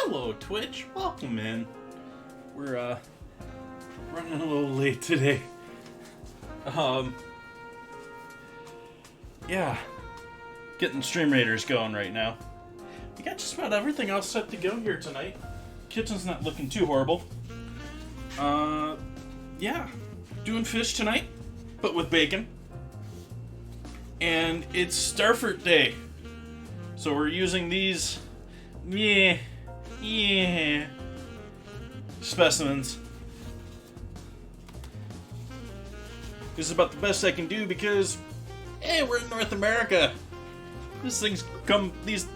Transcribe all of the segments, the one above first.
Hello, Twitch. Welcome in. We're running a little late today. Yeah, getting Stream Raiders going right now. We got just about everything else set to go here tonight. Kitchen's not looking too horrible. Yeah, doing fish tonight. but with bacon. And it's Starfruit Day. So we're using these, specimens. This is about the best I can do because, hey, we're in North America. These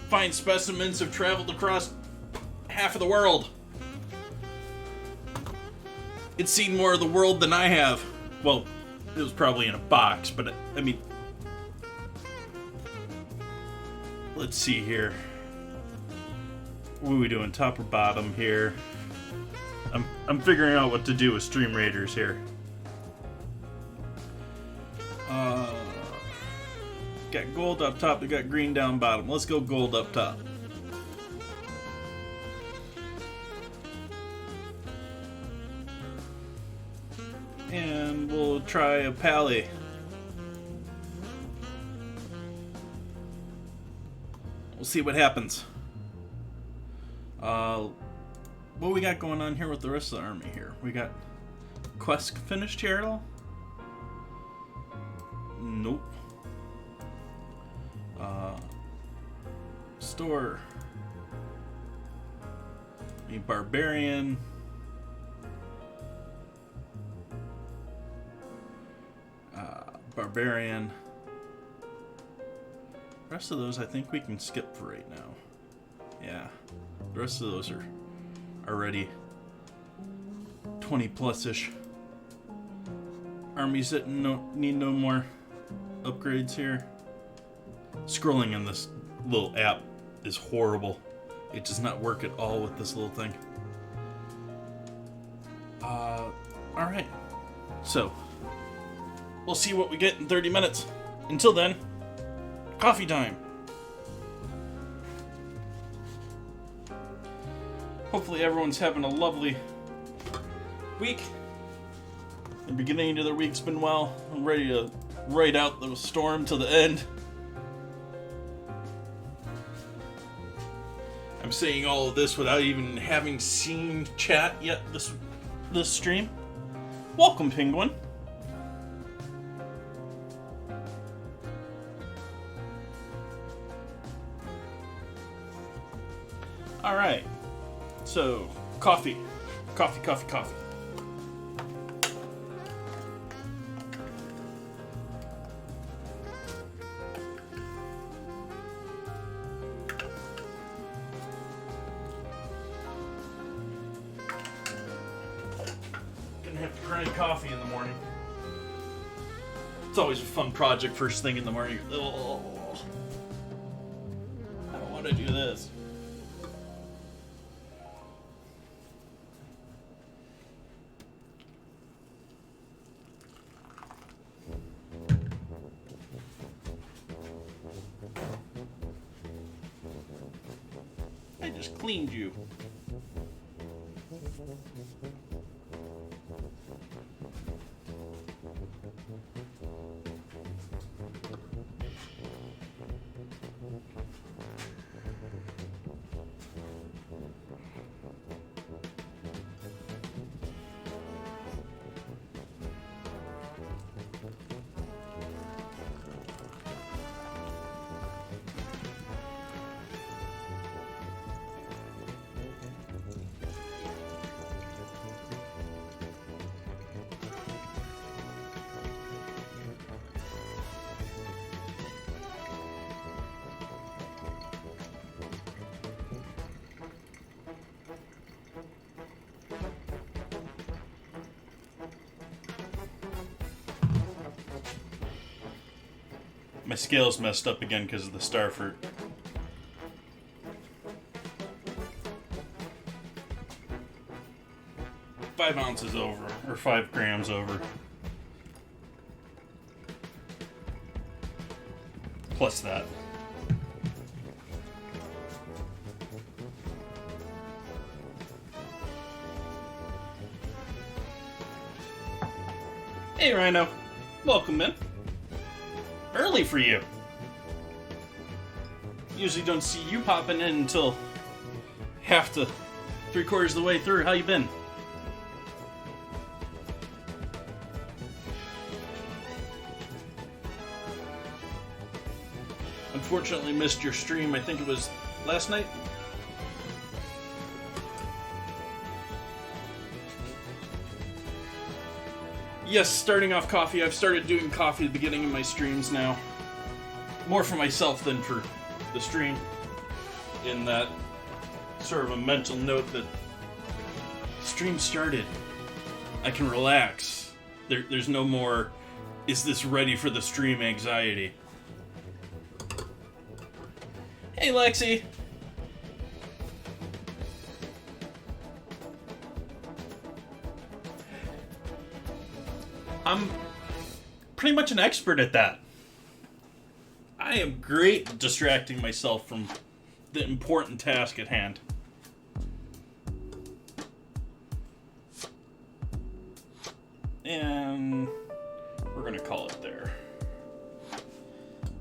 fine specimens have traveled across half of the world. It's seen more of the world than I have. Well, it was probably in a box, but I mean, let's see here. What are we doing, top or bottom here? I'm figuring out what to do with Stream Raiders here. Got gold up top, we got green down bottom. Let's go gold up top. And we'll try a pally. We'll see what happens. What we got going on here with the rest of the army here? We got quest finished here at all? Nope. Store. A barbarian. Barbarian. The rest of those I think we can skip for right now. Yeah. The rest of those are already 20 plus-ish. Armies that need no more upgrades here. Scrolling in this little app is horrible. It does not work at all with this little thing. Alright. So, we'll see what we get in 30 minutes. Until then, coffee time. Hopefully everyone's having a lovely week. The beginning of their week's been well. I'm ready to ride out the storm to the end. I'm saying all of this without even having seen chat yet this stream. Welcome, Penguin. Alright. So, coffee. Coffee. Gonna have to grind coffee in the morning. It's always a fun project first thing in the morning. Oh, I don't want to do this. I just cleaned you. My scale's messed up again because of the starfruit. Five ounces over, or 5 grams over. Plus that. Hey Rhino, welcome in. Early for you. Usually don't see you popping in until half to 3/4 of the way through. How you been? unfortunately missed your stream. I think it was last night. Yes, starting off coffee. I've started doing coffee at the beginning of my streams now. More for myself than for the stream. In that sort of a mental note that the stream started. I can relax. There's no more, is this ready for the stream anxiety? Hey, Lexi. I'm pretty much an expert at that. I am great at distracting myself from the important task at hand. And we're gonna call it there.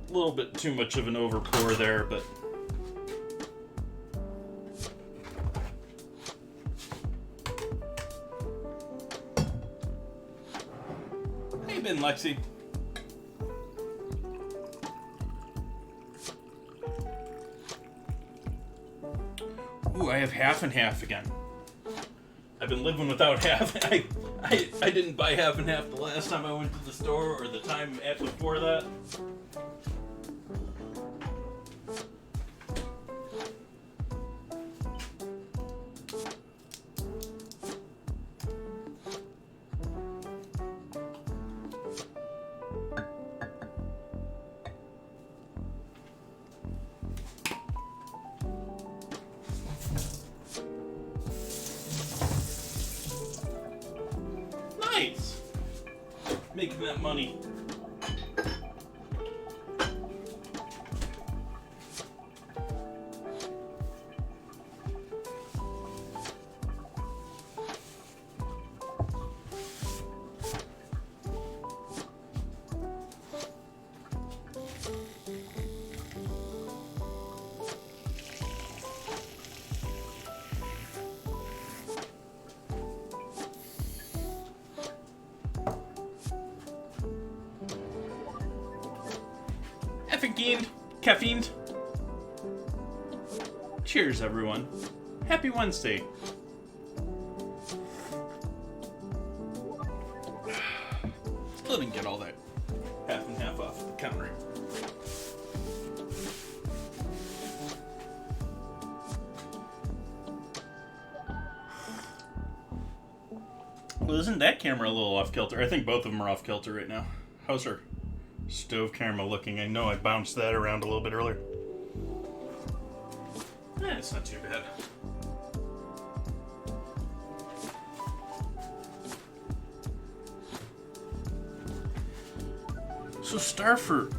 A little bit too much of an overpour there, but how you been, Lexi? Ooh, I have half and half again. I've been living without half. I didn't buy half and half the last time I went to the store, or the time before that. Nice! Making that money. Caffeine. Cheers, everyone. Happy Wednesday. Still didn't get all that half and half off the counter. Well, isn't that camera a little off kilter? I think both of them are off kilter right now. How's her stove camera looking? I know I bounced that around a little bit earlier. It's not too bad. So Starfruit,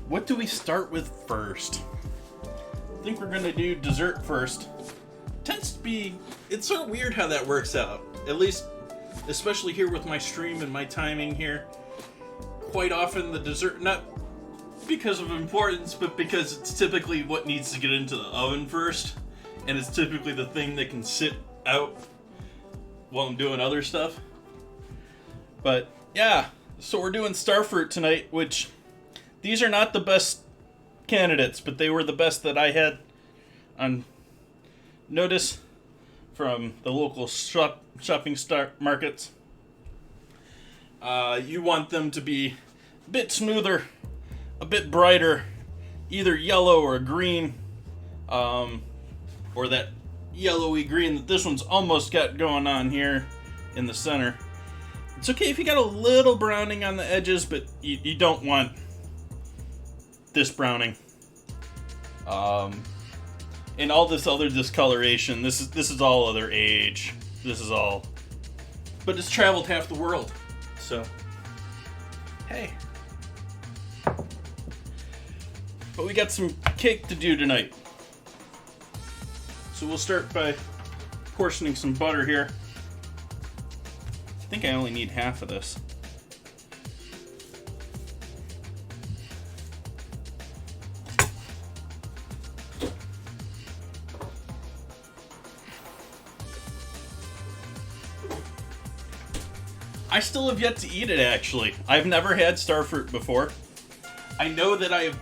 what do we start with first? I think we're gonna do dessert first. Tends to be, it's sort of weird how that works out. At least, especially here with my stream and my timing here. Quite often the dessert, not because of importance, but because it's typically what needs to get into the oven first, and it's typically the thing that can sit out while I'm doing other stuff. But yeah, so we're doing Starfruit tonight, which these are not the best candidates, but they were the best that I had on notice from the local shopping markets. You want them to be a bit smoother, a bit brighter, either yellow or green, or that yellowy green that this one's almost got going on here in the center. It's okay if you got a little browning on the edges, but you don't want this browning. And all this other discoloration, this is all other age. This is all, but it's traveled half the world. So, hey. But we got some cake to do tonight. So we'll start by portioning some butter here. I think I only need half of this. I still have yet to eat it, actually. I've never had Starfruit before. I know that I've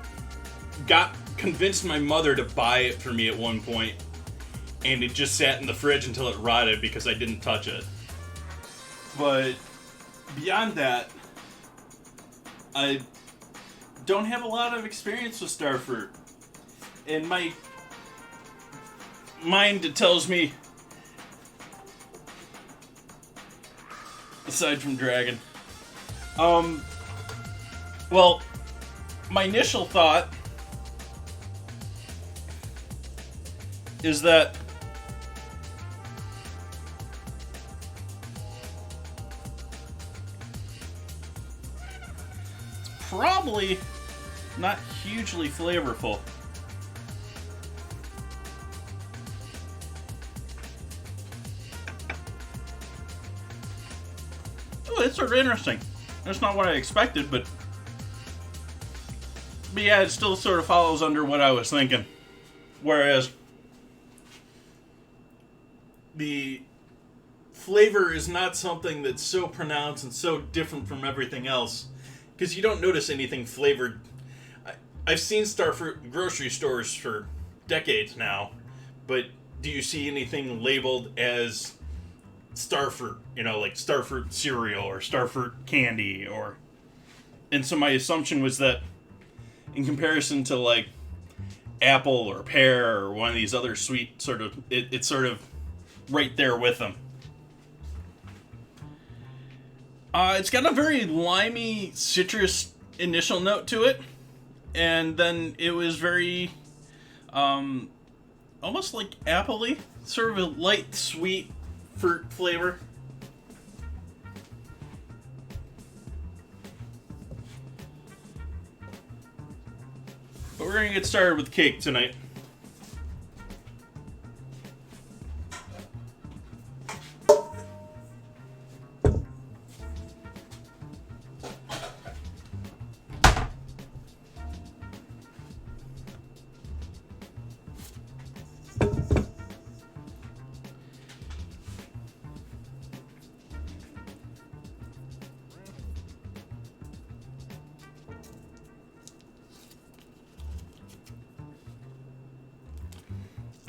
convinced my mother to buy it for me at one point, and it just sat in the fridge until it rotted because I didn't touch it. But beyond that, I don't have a lot of experience with starfruit. And my mind tells me, aside from dragon, well, my initial thought is that it's probably not hugely flavorful. Oh, it's sort of interesting. That's not what I expected, but yeah, it still sort of follows under what I was thinking. Whereas the flavor is not something that's so pronounced and so different from everything else, because you don't notice anything flavored. I've seen starfruit in grocery stores for decades now, but do you see anything labeled as starfruit? You know, like starfruit cereal or starfruit candy, or... And so my assumption was that in comparison to like apple or pear or one of these other sweet sort of, it's sort of right there with them. It's got a very limey citrus initial note to it, and then it was very almost like apple-y, sort of a light sweet fruit flavor. But we're going to get started with cake tonight.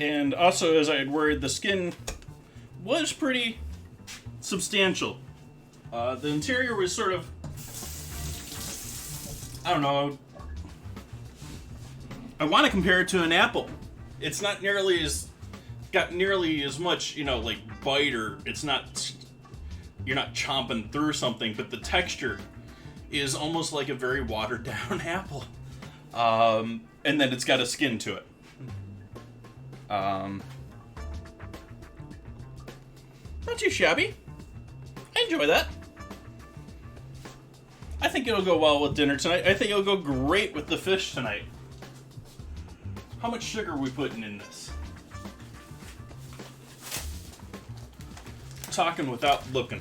And also, as I had worried, the skin was pretty substantial. The interior was sort of, I don't know, I want to compare it to an apple. It's not nearly got nearly as much, you know, like bite, or it's not, you're not chomping through something, but the texture is almost like a very watered down apple. And then it's got a skin to it. Not too shabby. I enjoy that. I think it'll go well with dinner tonight. I think it'll go great with the fish tonight. How much sugar are we putting in this? Talking without looking.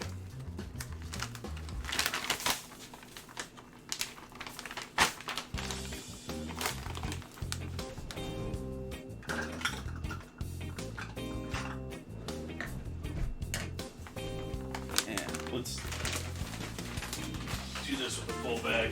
Let's do this with a full bag.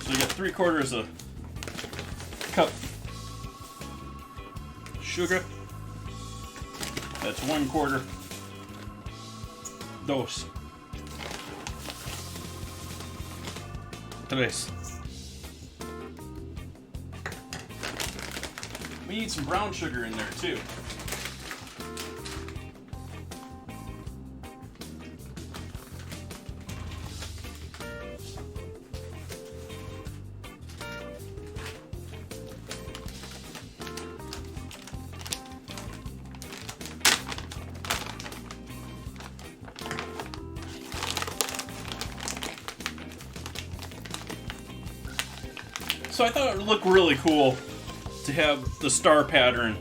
So you got 3/4 a cup sugar. That's 1/4 dose. Tres. We need some brown sugar in there too. So I thought it would look really cool to have the star pattern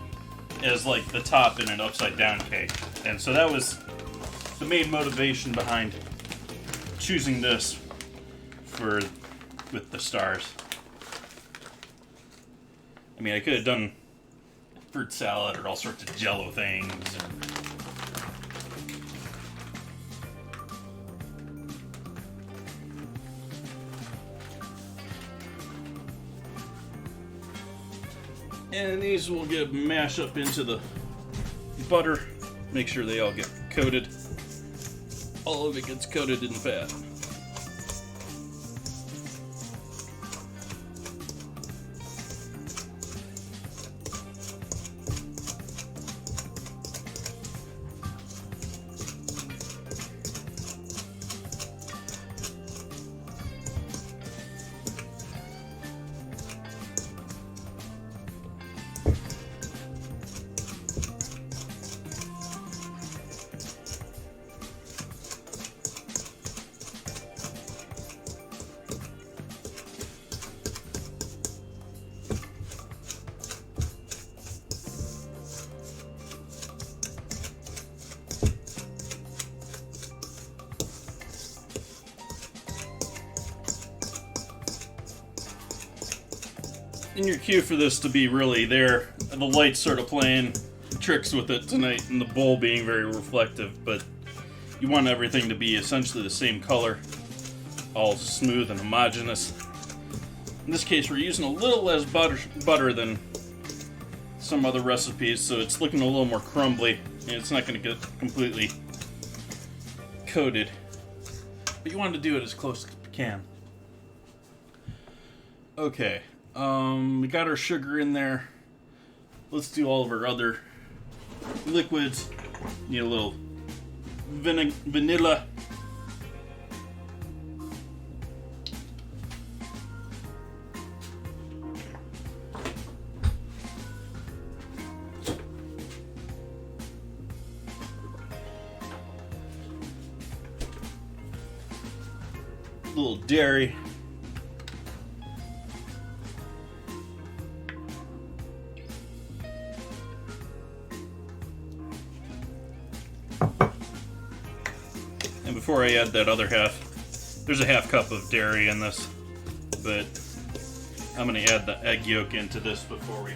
as like the top in an upside down cake. And so that was the main motivation behind choosing this with the stars. I mean, I could have done fruit salad or all sorts of jello things. And these will get mashed up into the butter. Make sure they all get coated. All of it gets coated in fat. And your cue for this to be really there, and the light's sort of playing tricks with it tonight, and the bowl being very reflective, but you want everything to be essentially the same color, all smooth and homogeneous. In this case, we're using a little less butter than some other recipes, so it's looking a little more crumbly, and it's not going to get completely coated. But you want to do it as close as you can. Okay. We got our sugar in there. Let's do all of our other liquids. Need a little vanilla. A little dairy. And before I add that other half, there's a half cup of dairy in this, but I'm going to add the egg yolk into this before we...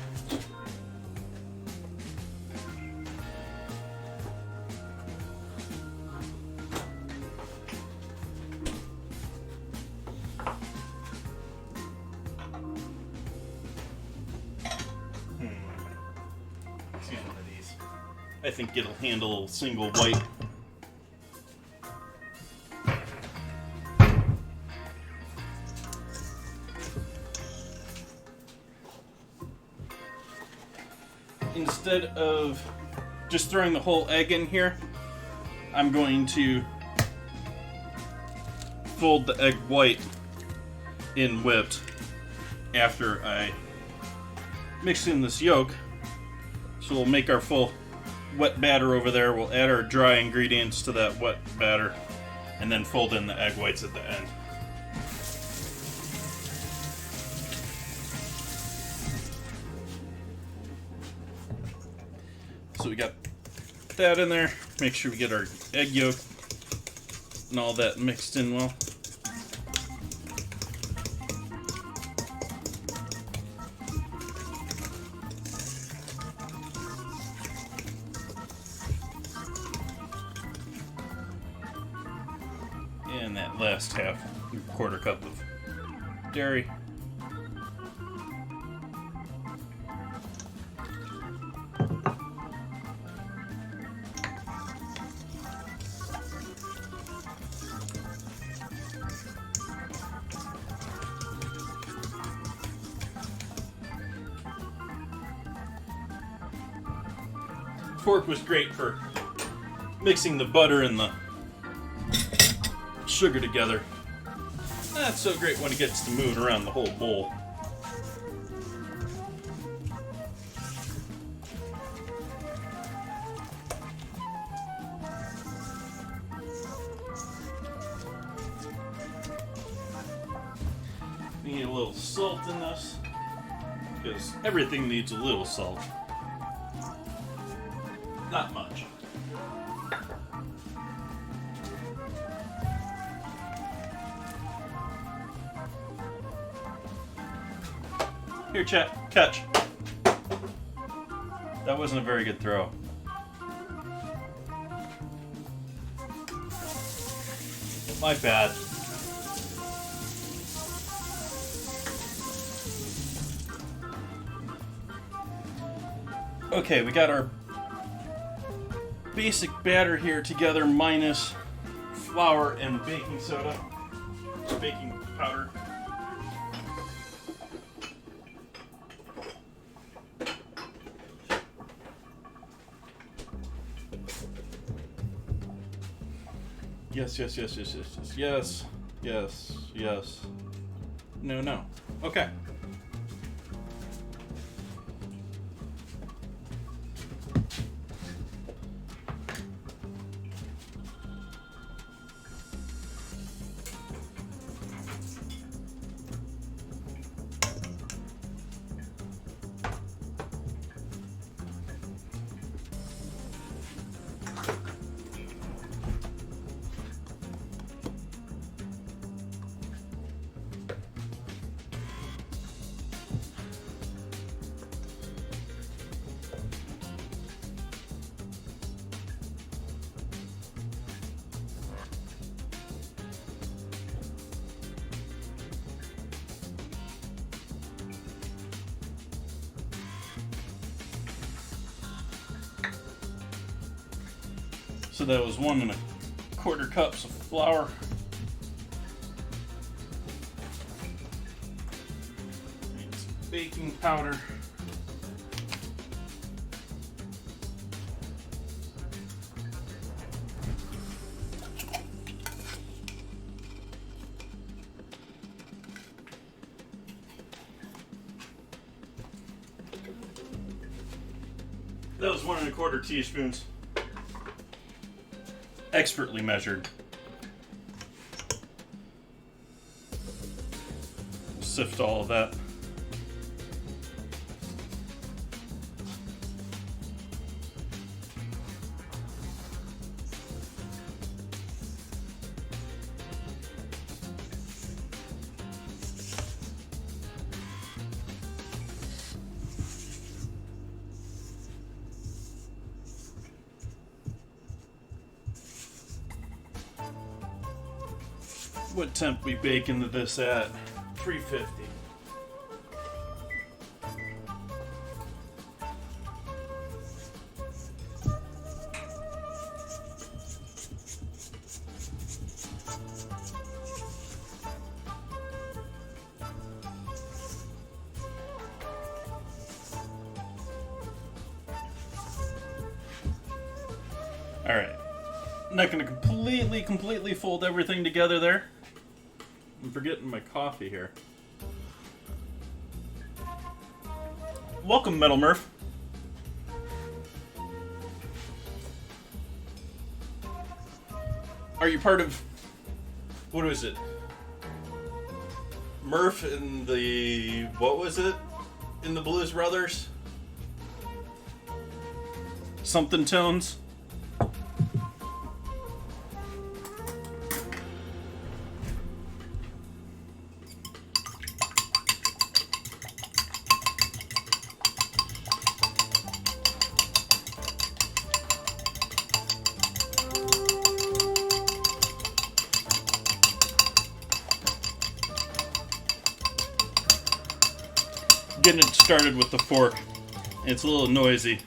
Let's use one of these. I think it'll handle a single white. Instead of just throwing the whole egg in here, I'm going to fold the egg white in whipped after I mix in this yolk. So we'll make our full wet batter over there. We'll add our dry ingredients to that wet batter and then fold in the egg whites at the end. So we got that in there. Make sure we get our egg yolk and all that mixed in well. And that last half, quarter cup of dairy. Fork was great for mixing the butter and the sugar together. Not so great when it gets to moving around the whole bowl. Need a little salt in this, because everything needs a little salt. Not much. Here, chat. Catch. That wasn't a very good throw. My bad. Okay, we got our basic batter here together, minus flour and baking soda, baking powder. Yes, yes, yes, yes, yes, yes, yes, yes, yes. No, no. Okay. So that was 1 1/4 cups of flour. And some baking powder. That was 1 1/4 teaspoons. Expertly measured. Sift all of that. What temp we bake into this at? 350. All right. I'm not going to completely fold everything together there. I'm forgetting my coffee here. Welcome, Metal Murph. Are you part of... what was it? Murph in the... what was it? In the Blues Brothers? Something Tones? Getting it started with the fork. It's a little noisy.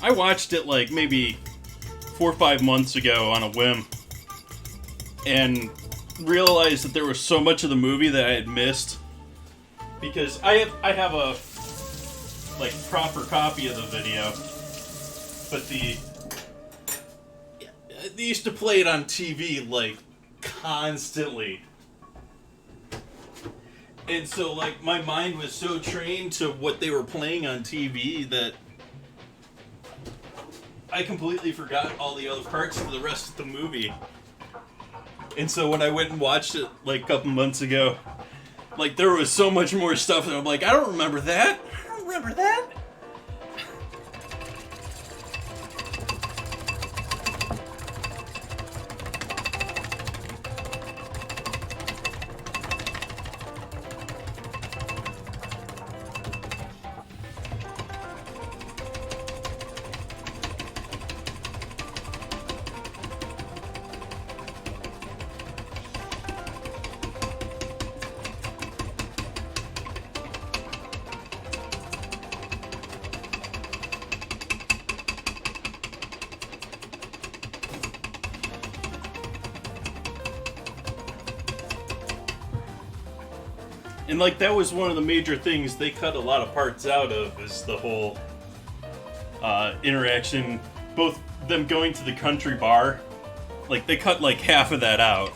I watched it like maybe 4 or 5 months ago on a whim and realized that there was so much of the movie that I had missed because I have a like proper copy of the video, but they used to play it on TV like constantly, and so like my mind was so trained to what they were playing on TV that I completely forgot all the other parts of the rest of the movie. And so when I went and watched it like a couple months ago, like there was so much more stuff that I'm like, I don't remember that. Remember that? And like that was one of the major things they cut a lot of parts out of, is the whole interaction, both them going to the country bar. Like they cut like half of that out.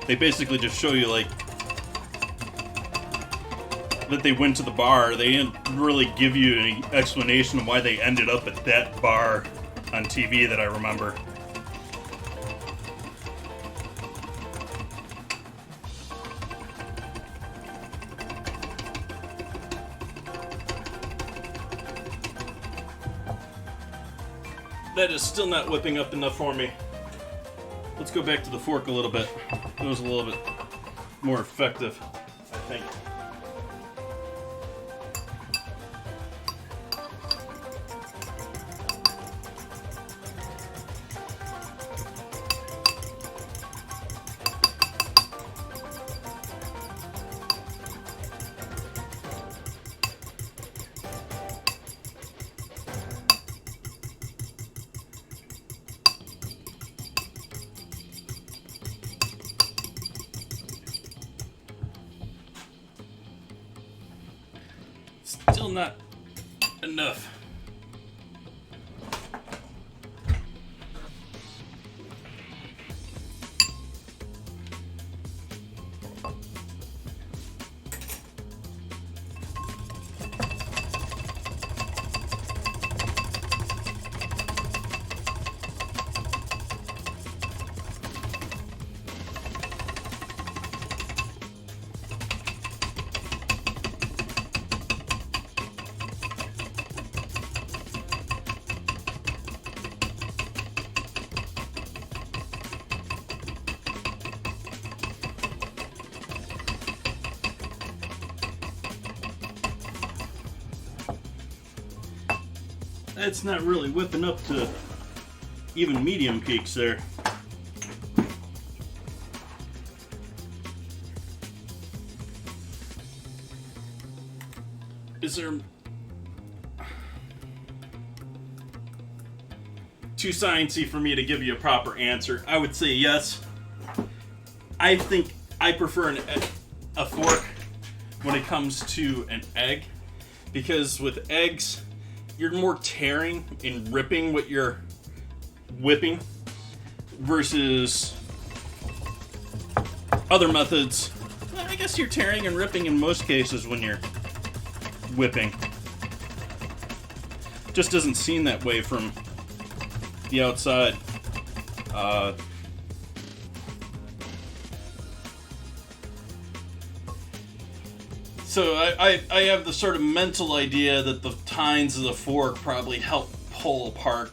They basically just show you like that they went to the bar. They didn't really give you any explanation of why they ended up at that bar on TV that I remember. That is still not whipping up enough for me. Let's go back to the fork a little bit. It was a little bit more effective, I think. Still not enough. That's not really whipping up to even medium peaks there. Is there too sciencey for me to give you a proper answer? I would say yes. I think I prefer a fork when it comes to an egg, because with eggs, you're more tearing and ripping what you're whipping versus other methods. I guess you're tearing and ripping in most cases when you're whipping. Just doesn't seem that way from the outside. So I have the sort of mental idea that the tines of the fork probably help pull apart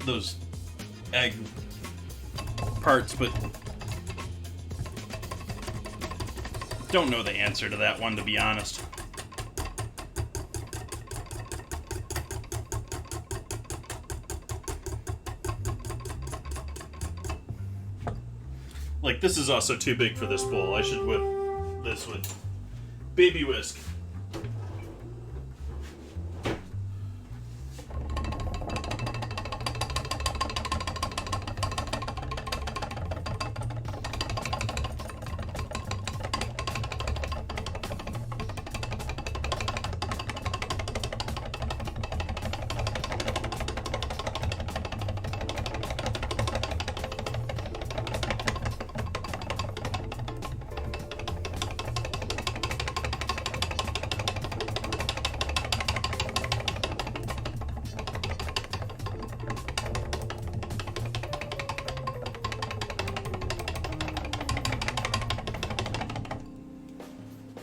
those egg parts, but don't know the answer to that one, to be honest. Like, this is also too big for this bowl. I should whip this with baby whisk.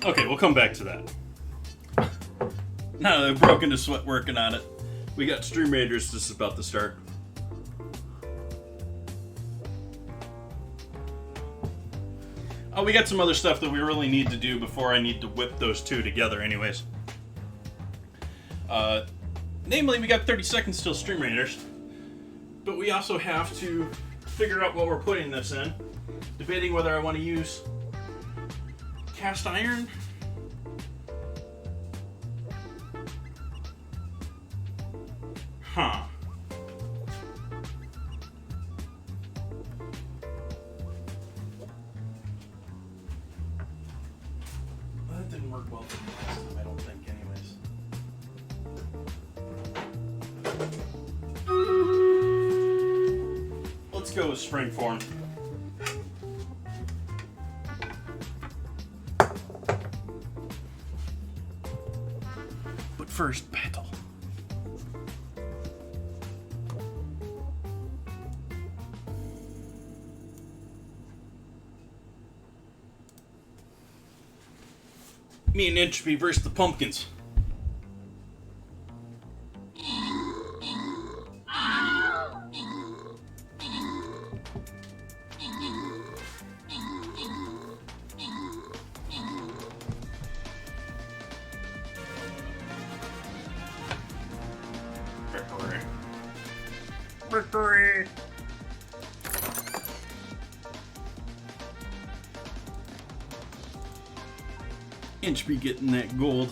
Okay, we'll come back to that. Now that I've broken to sweat working on it, we got Stream Raiders just about to start. Oh, we got some other stuff that we really need to do before I need to whip those two together anyways. Namely, we got 30 seconds till Stream Raiders, but we also have to figure out what we're putting this in, debating whether I want to use cast iron. Huh. That didn't didn't work well for me last time, I don't think, anyways. Let's go with springform. But first, battle. Me and Entropy versus the Pumpkins. Victory. Victory! Entropy getting that gold.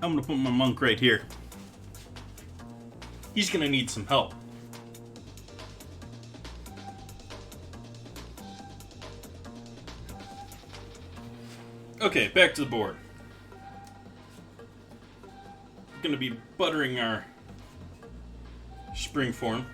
I'm gonna put my monk right here. He's gonna need some help. Okay, back to the board. Going to be buttering our springform.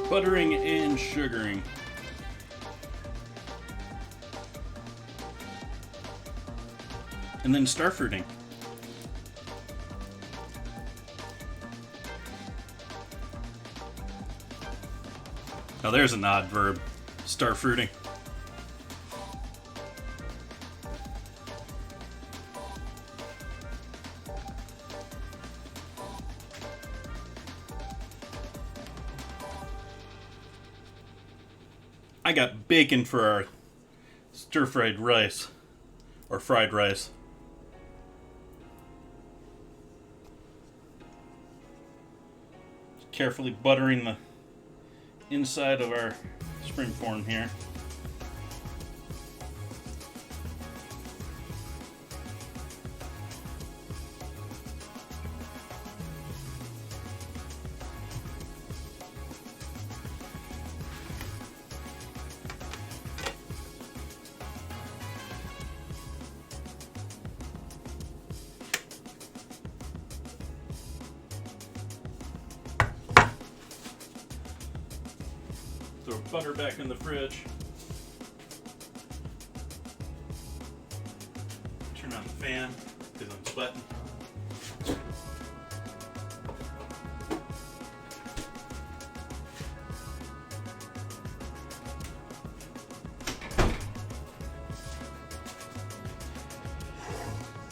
Buttering and sugaring. And then starfruiting. Now there's an odd verb, starfruiting. I got bacon for our stir-fried rice, or fried rice. Just carefully buttering the inside of our springform here. Throw butter back in the fridge. Turn on the fan because I'm sweating.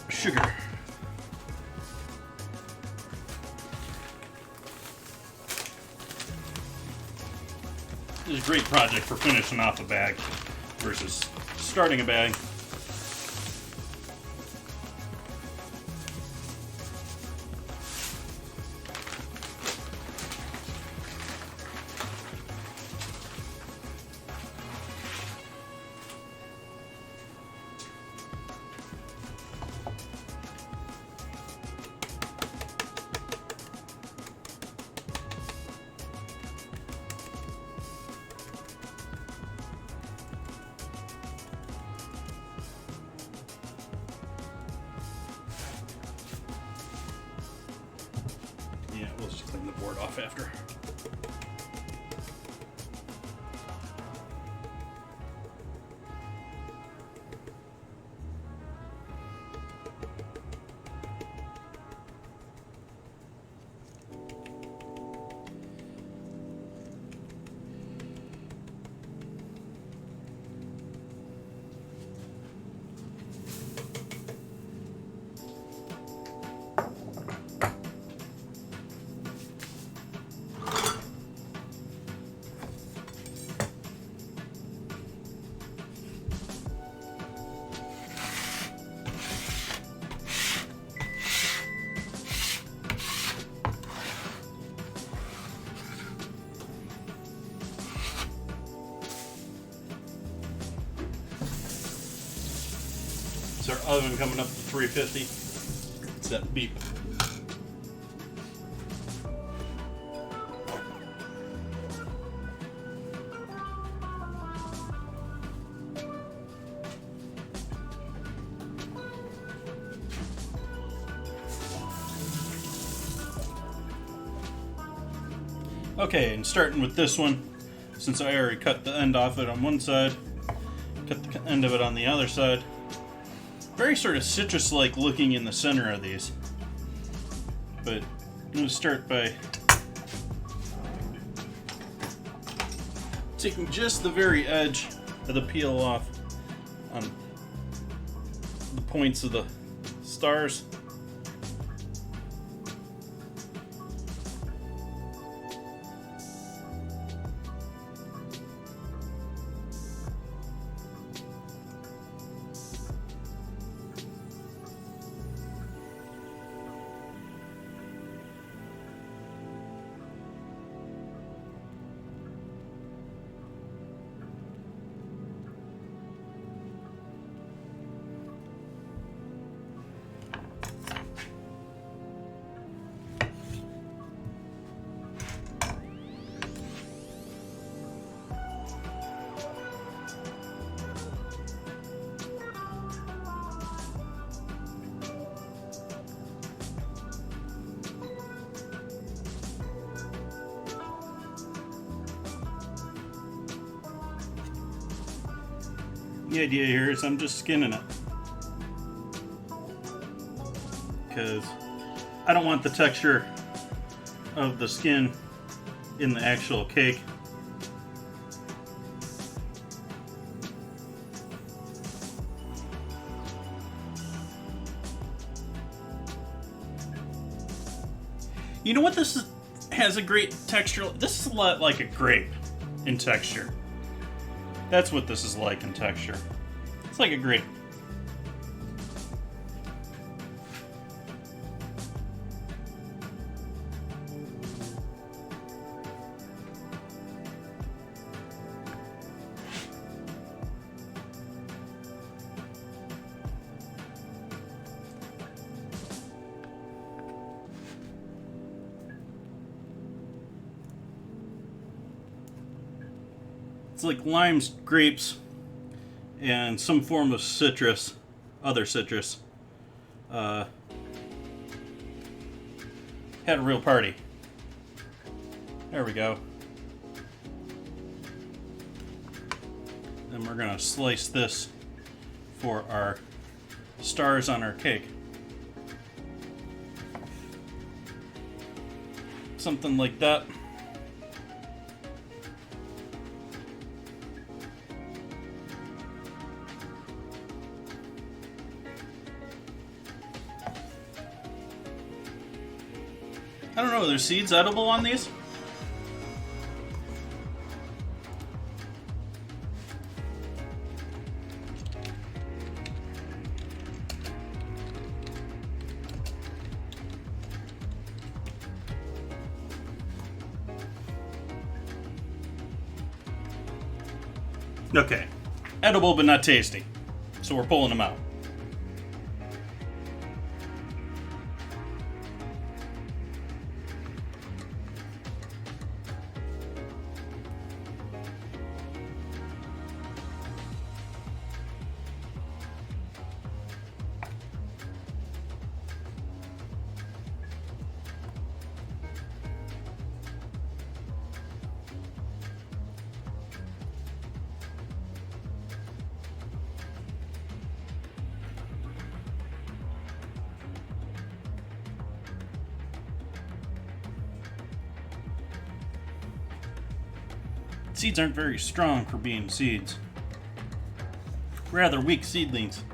Sugar. This is a great project for finishing off a bag versus starting a bag. Yeah, we'll just clean the board off after. It's our oven coming up to 350. It's that beep. Okay, and starting with this one, since I already cut the end off it on one side, cut the end of it on the other side. Very sort of citrus-like looking in the center of these. But I'm going to start by taking just the very edge of the peel off on the points of the stars. The idea here is I'm just skinning it, because I don't want the texture of the skin in the actual cake. You know what this is, has a great texture? This is a lot like a grape in texture. That's what this is like in texture. It's like a grape. It's like limes, grapes, and some form of citrus, other citrus. Had a real party. There we go. Then we're gonna slice this for our stars on our cake. Something like that. I don't know, are there seeds edible on these? Okay, edible but not tasty, so we're pulling them out. Seeds aren't very strong for being seeds. Rather weak seedlings.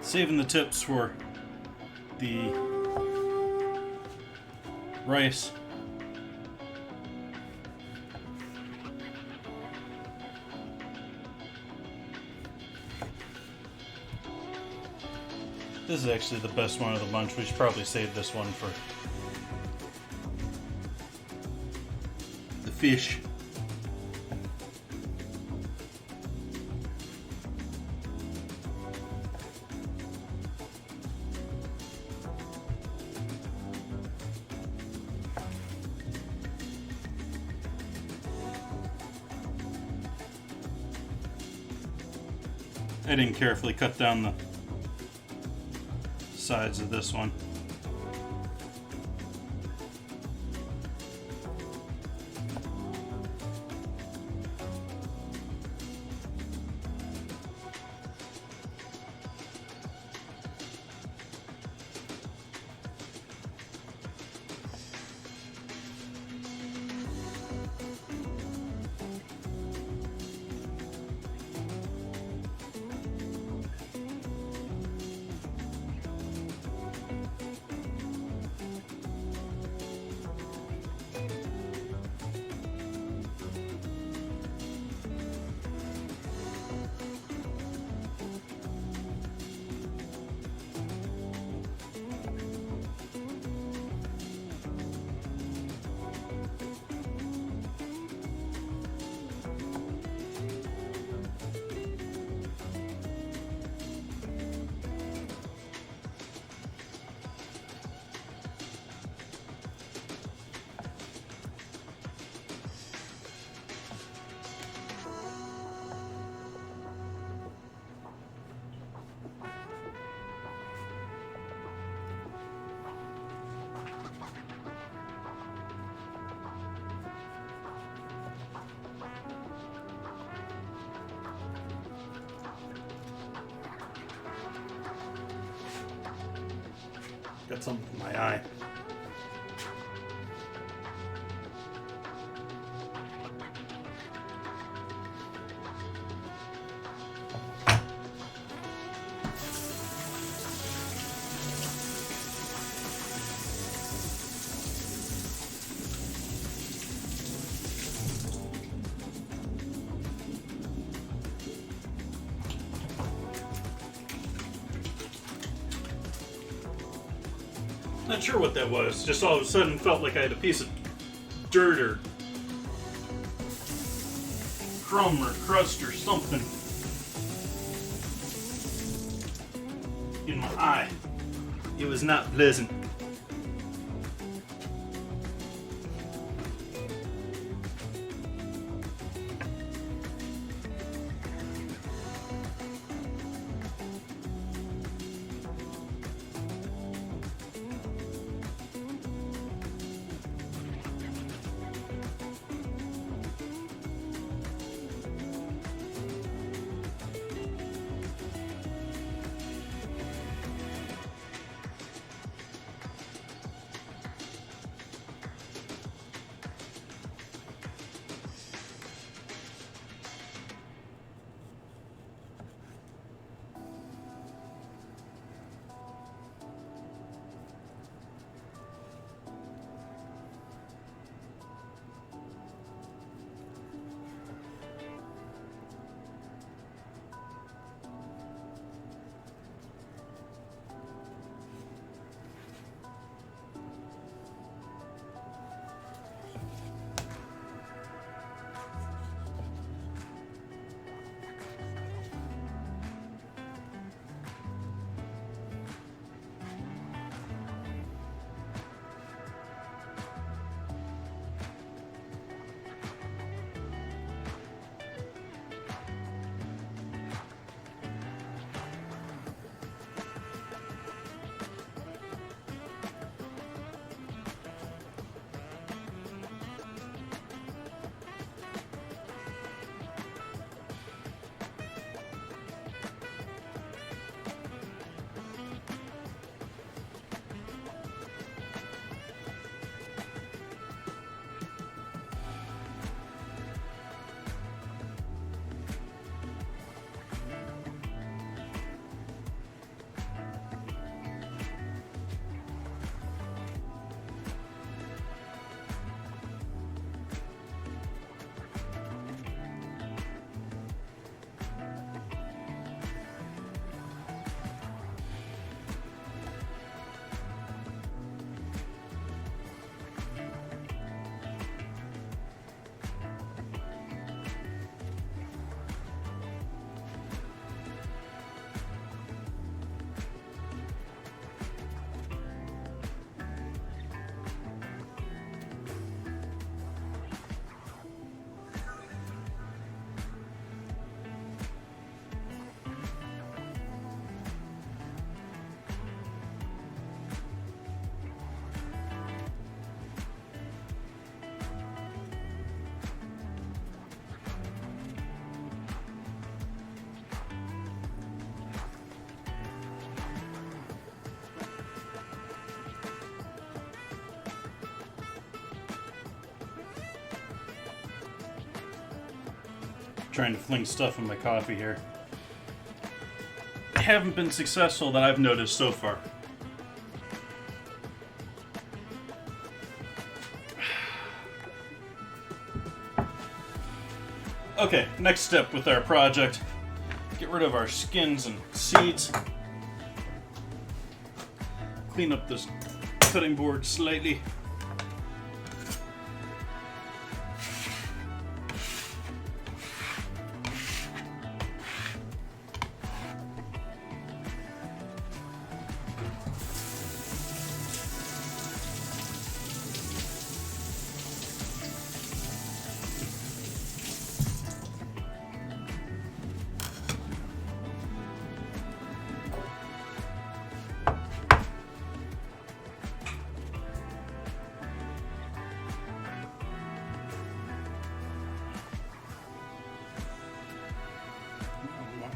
Saving the tips for the rice. This is actually the best one of the bunch. We should probably save this one for the fish. I didn't carefully cut down the sides of this one. Got something in my eye. Not sure what that was. Just all of a sudden felt like I had a piece of dirt or crumb or crust or something in my eye. It was not pleasant. trying to fling stuff in my coffee here. Haven't been successful that I've noticed so far. Okay, next step with our project. Get rid of our skins and seeds. Clean up this cutting board slightly.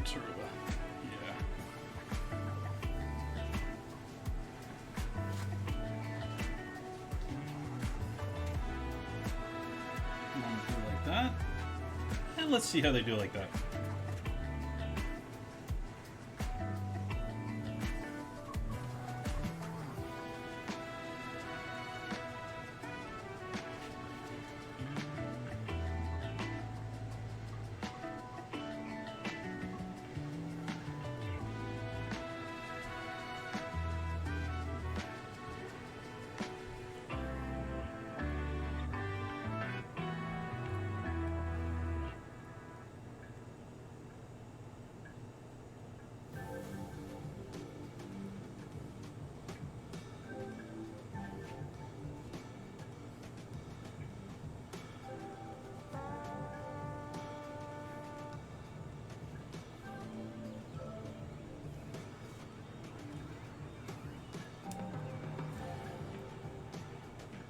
Sort of a, yeah. Want to do like that? And let's see how they do like that.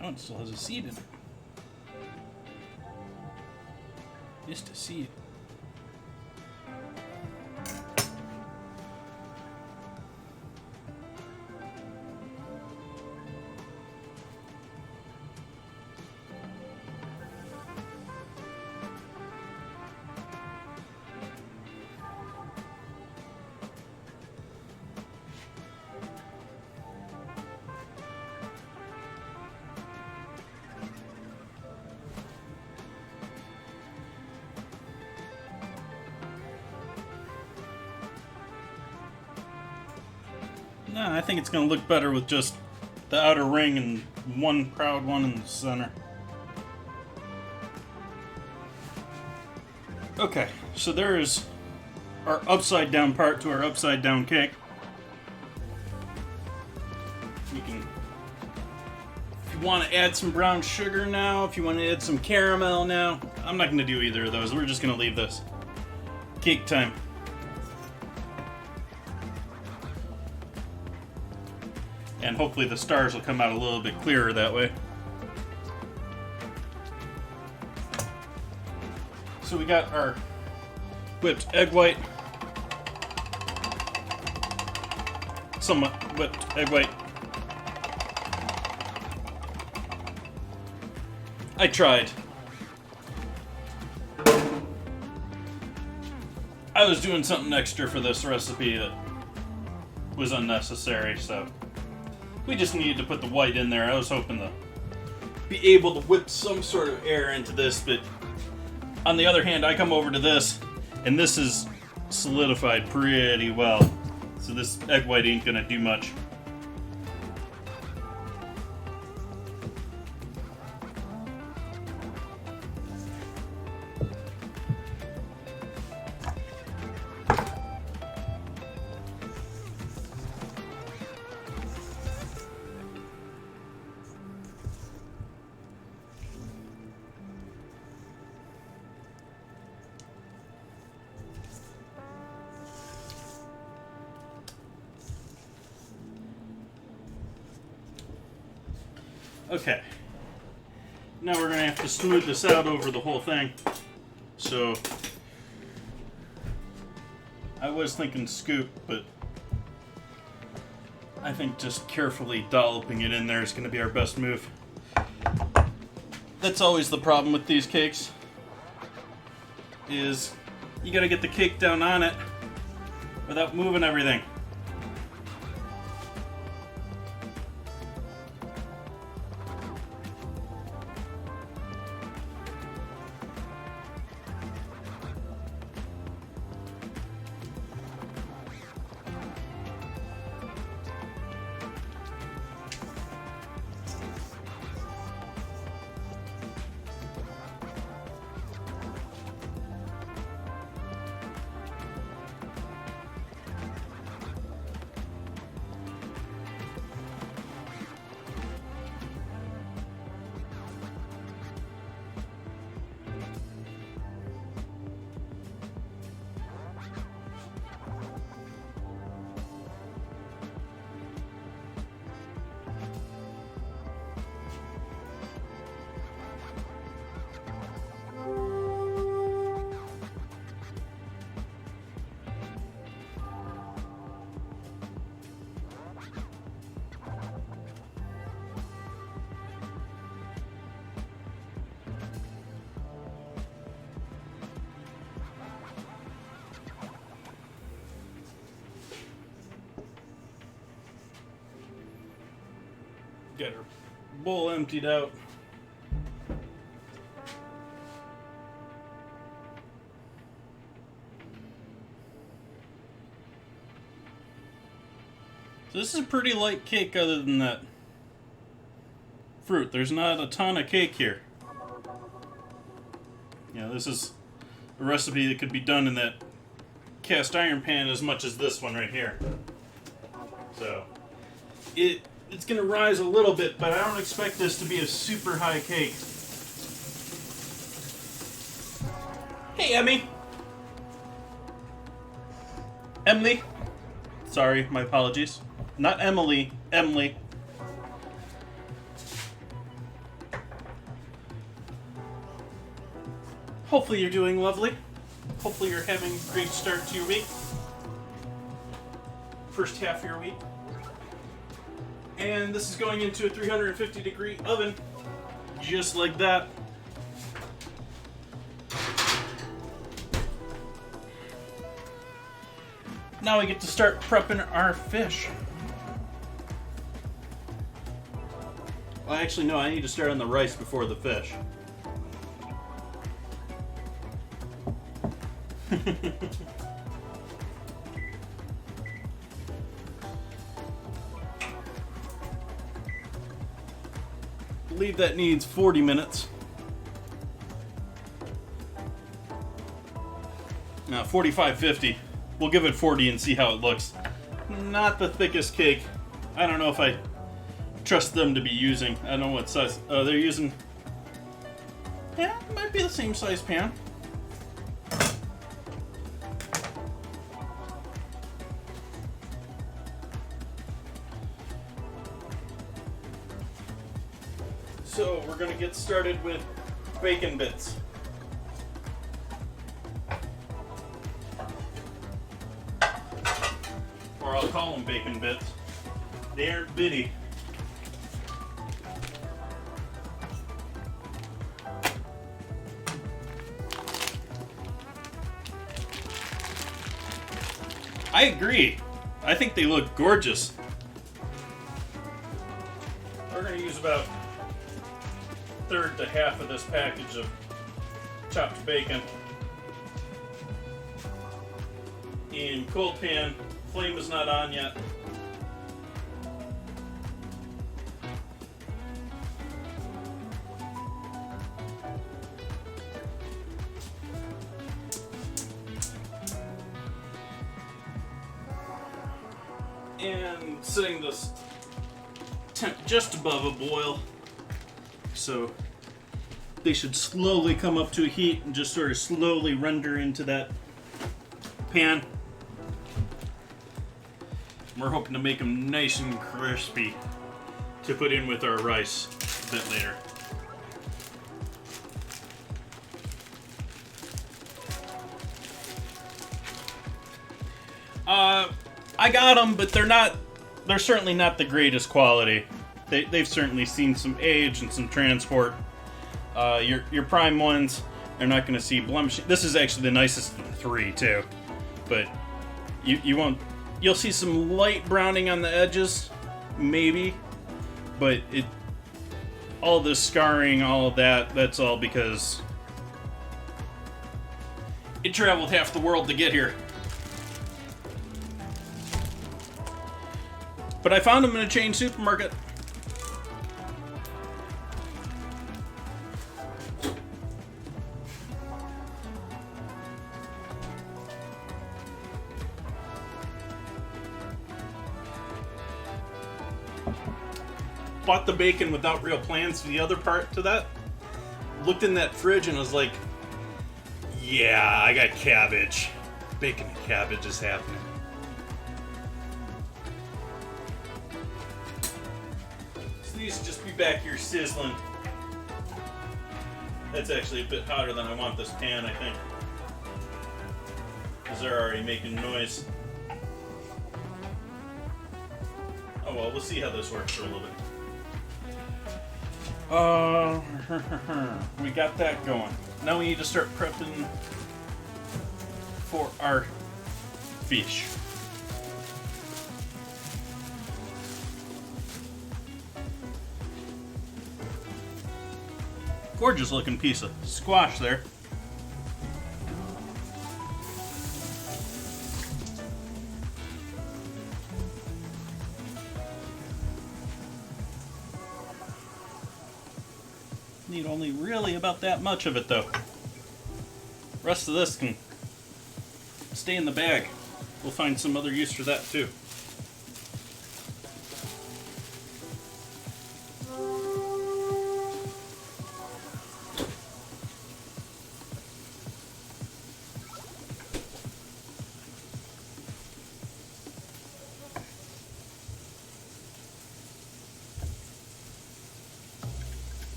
Oh, it still has a seed in it. Just a seed. Nah, I think it's going to look better with just the outer ring and one proud one in the center. Okay, so there is our upside down part to our upside down cake. You can, if you want to add some brown sugar now, if you want to add some caramel now, I'm not going to do either of those. We're just going to leave this. Cake time. And hopefully the stars will come out a little bit clearer that way. So we got our whipped egg white. Somewhat whipped egg white. I tried. I was doing something extra for this recipe that was unnecessary, so we just needed to put the white in there. I was hoping to be able to whip some sort of air into this, but on the other hand, I come over to this, and this is solidified pretty well. So this egg white ain't gonna do much. Okay, now we're going to have to smooth this out over the whole thing. So, I was thinking scoop, but I think just carefully dolloping it in there is going to be our best move. That's always the problem with these cakes. is you gotta get the cake down on it without moving everything. Get her bowl emptied out. So this is a pretty light cake other than that fruit. There's not a ton of cake here. Yeah, this is a recipe that could be done in that cast iron pan as much as this one right here. So it's going to rise a little bit, but I don't expect this to be a super high cake. Hey, Emmy. Emily. Sorry, my apologies. Not Emily, Emily. Hopefully you're doing lovely. Hopefully you're having a great start to your week. First half of your week. And this is going into a 350 degree oven, just like that. Now we get to start prepping our fish. Well, actually, no, I need to start on the rice before the fish. I believe that needs 40 minutes. No, 45-50. We'll give it 40 and see how it looks. Not the thickest cake. I don't know if I trust them to be using. I don't know what size. Oh, they're using. Yeah, it might be the same size pan. So we're going to get started with bacon bits. Or I'll call them bacon bits. They aren't bitty. I agree. I think they look gorgeous. We're going to use about a third to half of this package of chopped bacon. In cold pan, flame is not on yet. And setting this temp just above a boil, so they should slowly come up to a heat and just sort of slowly render into that pan. We're hoping to make them nice and crispy to put in with our rice a bit later. I got them, but they're certainly not the greatest quality. They've certainly seen some age and some transport. Your prime ones are not going to see blemish. This is actually the nicest of the three, too. But you won't... You'll see some light browning on the edges, maybe. But all this scarring, all of that, that's all because it traveled half the world to get here. But I found them in a chain supermarket. Bought the bacon without real plans for the other part to that. Looked in that fridge and was like, yeah, I got cabbage. Bacon and cabbage is happening. So these just be back here sizzling. That's actually a bit hotter than I want this pan, I think. Because they're already making noise. Oh well, we'll see how this works for a little bit. We got that going. Now we need to start prepping for our fish. Gorgeous looking piece of squash there. Need only really about that much of it though. Rest of this can stay in the bag. We'll find some other use for that too.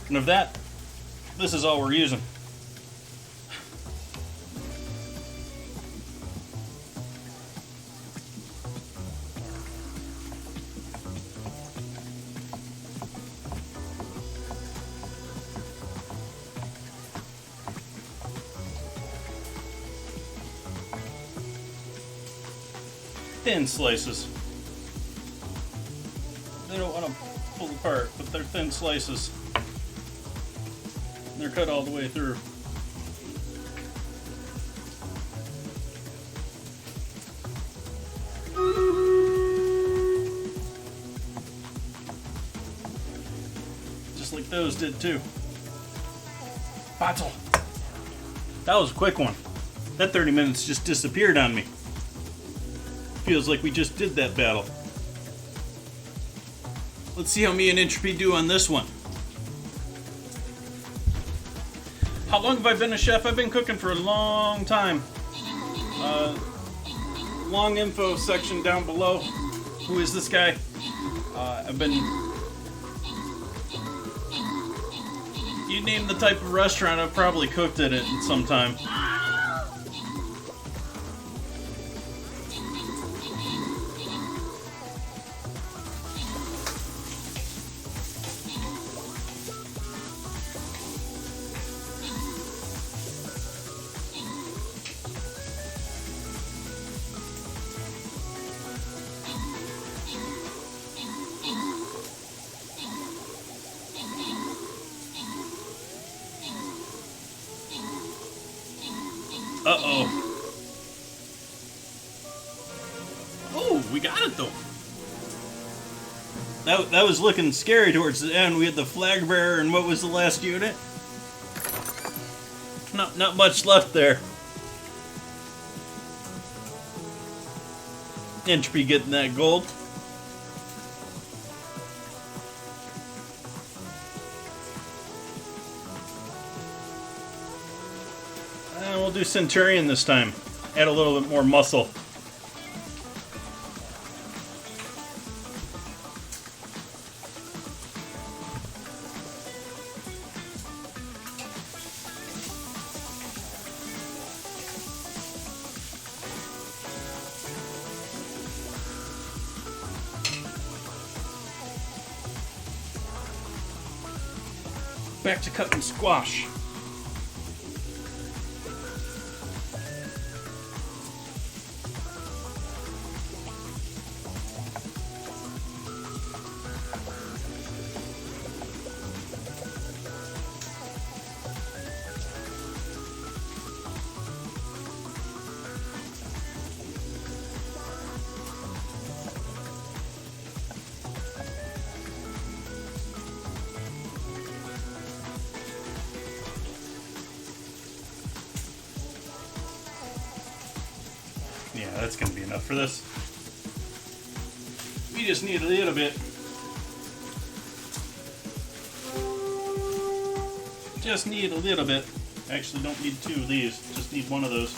And of that, this is all we're using. Thin slices. They don't want to pull apart, but they're thin slices. They're cut all the way through. Just like those did too. Battle. That was a quick one. That 30 minutes just disappeared on me. Feels like we just did that battle. Let's see how me and Entropy do on this one. How long have I been a chef? I've been cooking for a long time. Long info section down below. Who is this guy? I've been... You name the type of restaurant, I've probably cooked at it at some time. Uh-oh. Oh, we got it though. That was looking scary towards the end. We had the flag bearer and what was the last unit? Not much left there. Entropy getting that gold. And we'll do Centurion this time. Add a little bit more muscle. back to cutting squash. Yeah, that's going to be enough for this. We just need a little bit. Just need a little bit. Actually, don't need two of these. Just need one of those.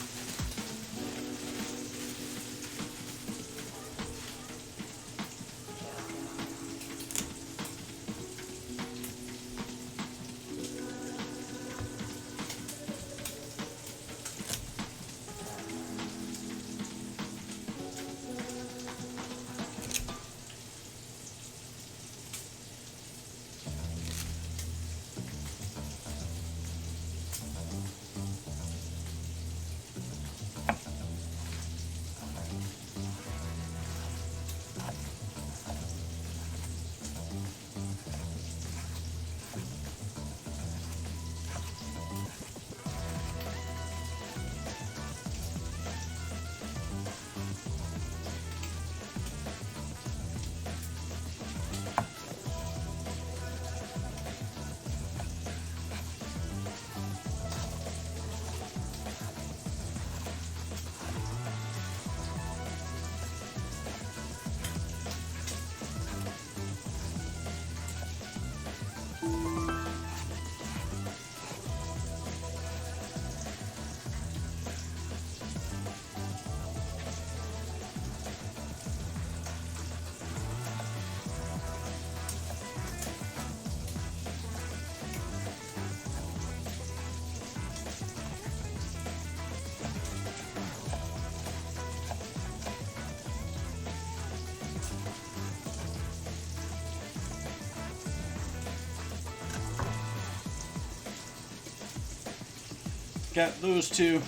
Got those two.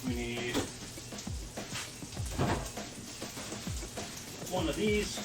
We need one of these.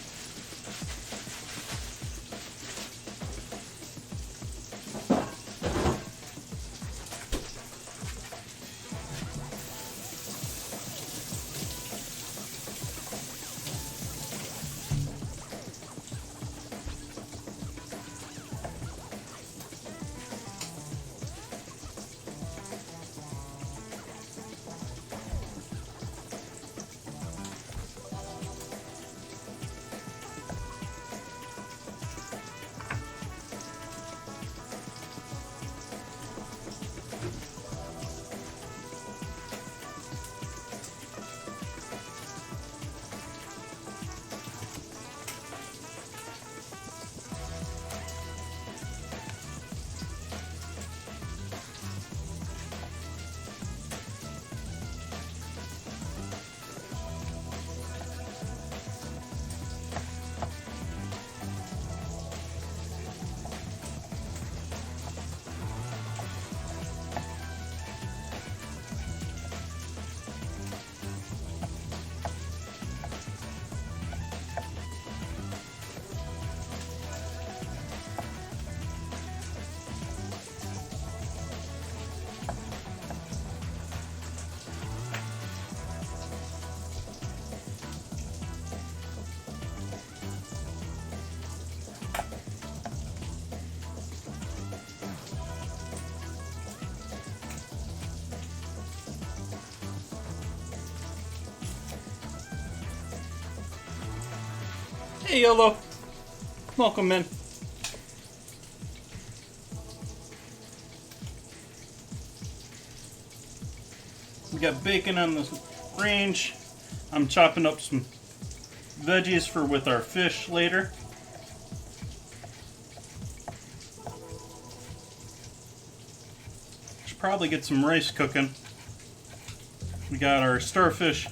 Hey, Yellow. Welcome in. We got bacon on the range. I'm chopping up some veggies for with our fish later. Should probably get some rice cooking. We got our starfish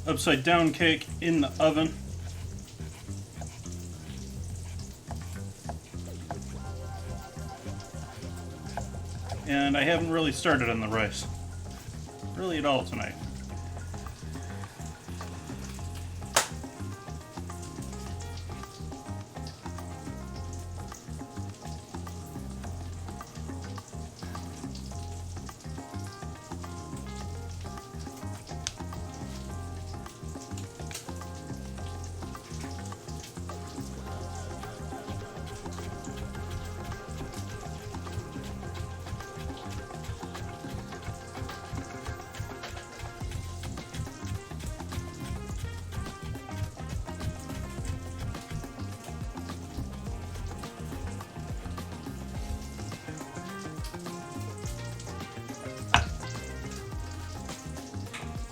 upside down cake in the oven. and I haven't really started on the rice. Really at all tonight.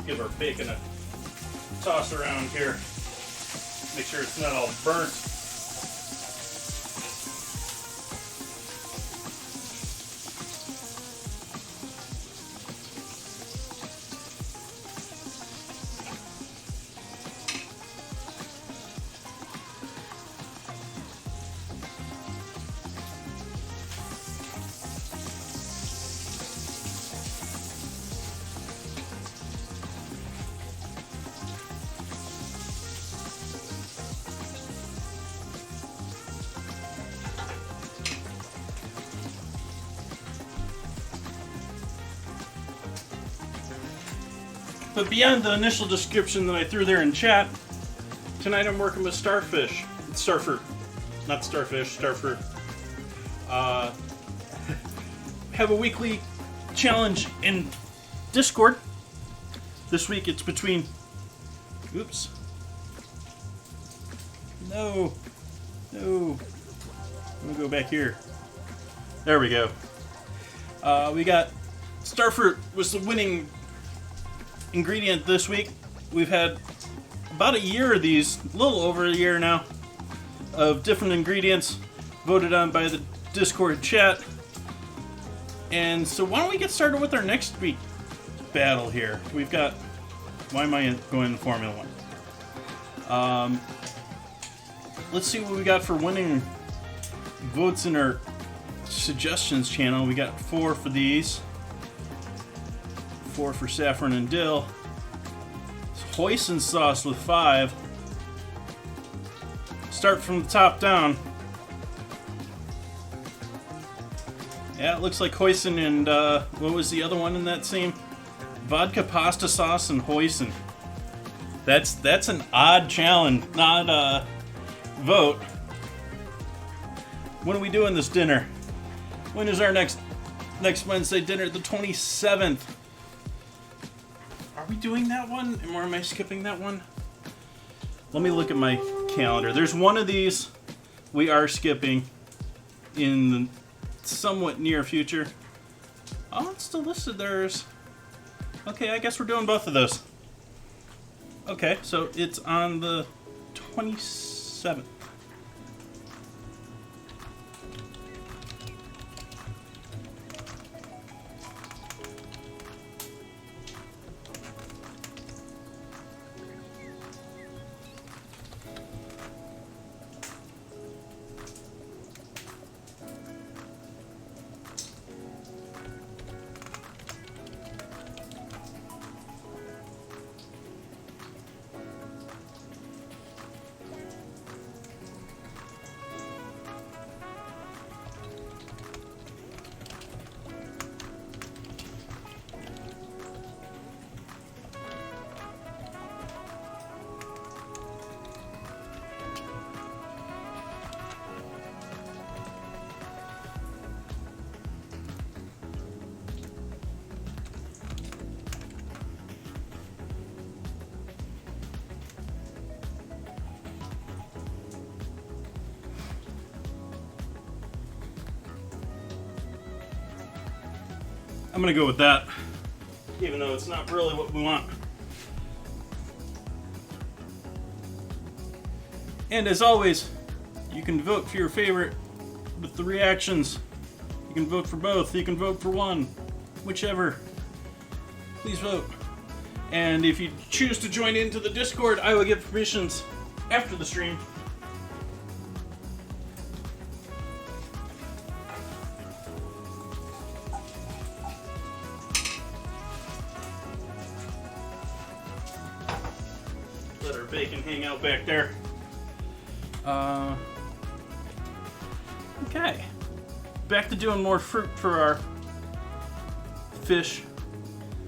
Give our bacon a toss around here. Make sure it's not all burnt. But beyond the initial description that I threw there in chat, tonight I'm working with starfish. Starfruit. Not starfish, starfruit. Have a weekly challenge in Discord. This week it's between... Oops. No. No. Let me go back here. There we go. We got... Starfruit was the winning ingredient this week. We've had about a year of these, a little over a year now, of different ingredients voted on by the Discord chat. And so why don't we get started with our next week battle here. We've got... Why am I going to Formula 1? Let's see what we got for winning votes in our suggestions channel. We got 4 for these. 4 for saffron and dill. Hoisin sauce with 5. Start from the top down. Yeah, it looks like hoisin and what was the other one in that same? Vodka pasta sauce and hoisin. That's an odd challenge, odd vote. When are we doing this dinner? When is our next Wednesday dinner? The 27th. Are we doing that one? Or am I skipping that one? Let me look at my calendar. There's one of these we are skipping in the somewhat near future. Oh, it's still listed. There's... Okay, I guess we're doing both of those. Okay, so it's on the 27th. I'm gonna go with that, even though it's not really what we want. And as always, you can vote for your favorite with the reactions. You can vote for both, you can vote for one, whichever. Please vote. And if you choose to join into the Discord, I will give permissions after the stream. bacon hang out back there. Okay. Back to doing more fruit for our fish.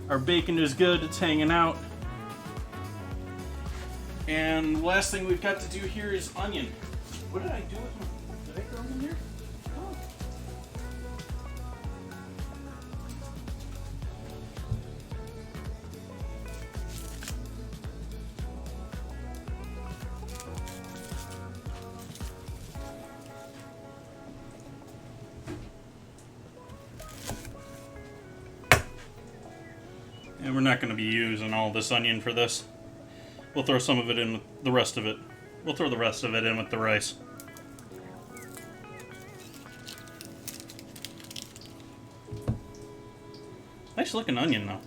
Our bacon is good, it's hanging out. And last thing we've got to do here is onion. What did I do with my... Did I throw them in here? Oh. And we're not going to be using all this onion for this. We'll throw some of it in with the rest of it. We'll throw the rest of it in with the rice. Nice looking onion though.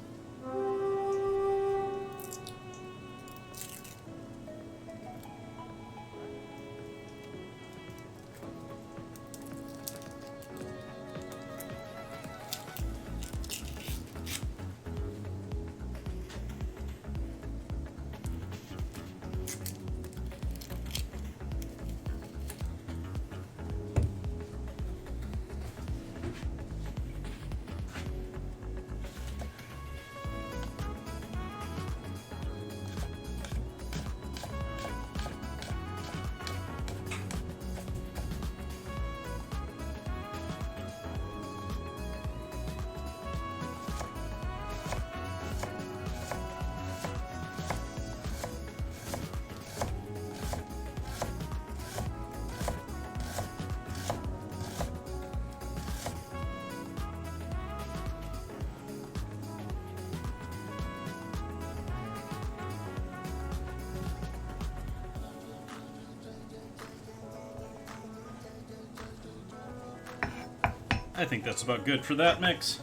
I think that's about good for that mix.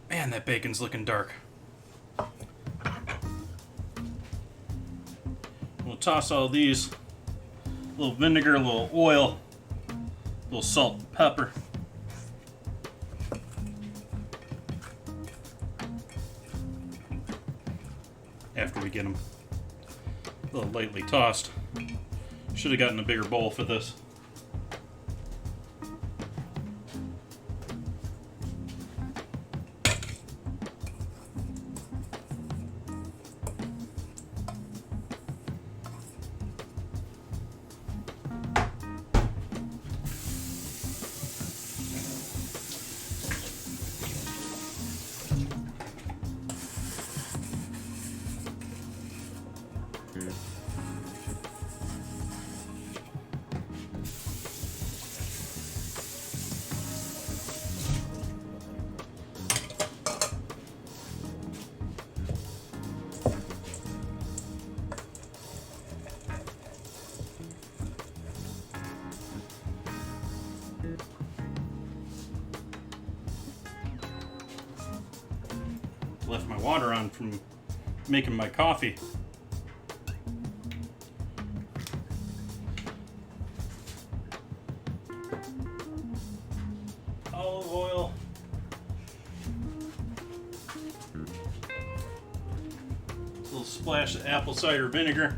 Man, that bacon's looking dark. We'll toss all these. A little vinegar, a little oil, a little salt and pepper. After we get them a little lightly tossed. Should have gotten a bigger bowl for this. Left my water on from making my coffee. Olive oil. A little splash of apple cider vinegar.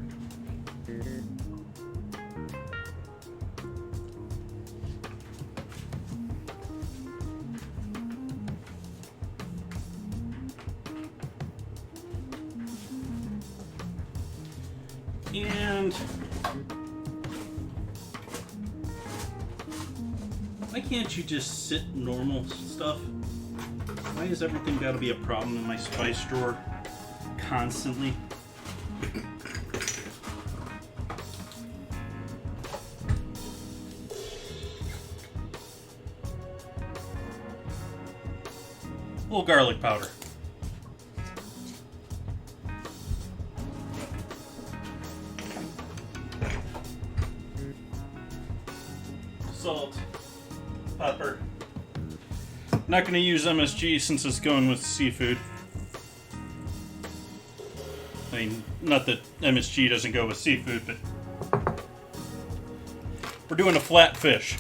And why can't you just sit normal stuff? Why has everything got to be a problem in my spice drawer constantly? A little garlic powder. Salt, pepper. Not going to use MSG since it's going with seafood. I mean, not that MSG doesn't go with seafood, but we're doing a flat fish.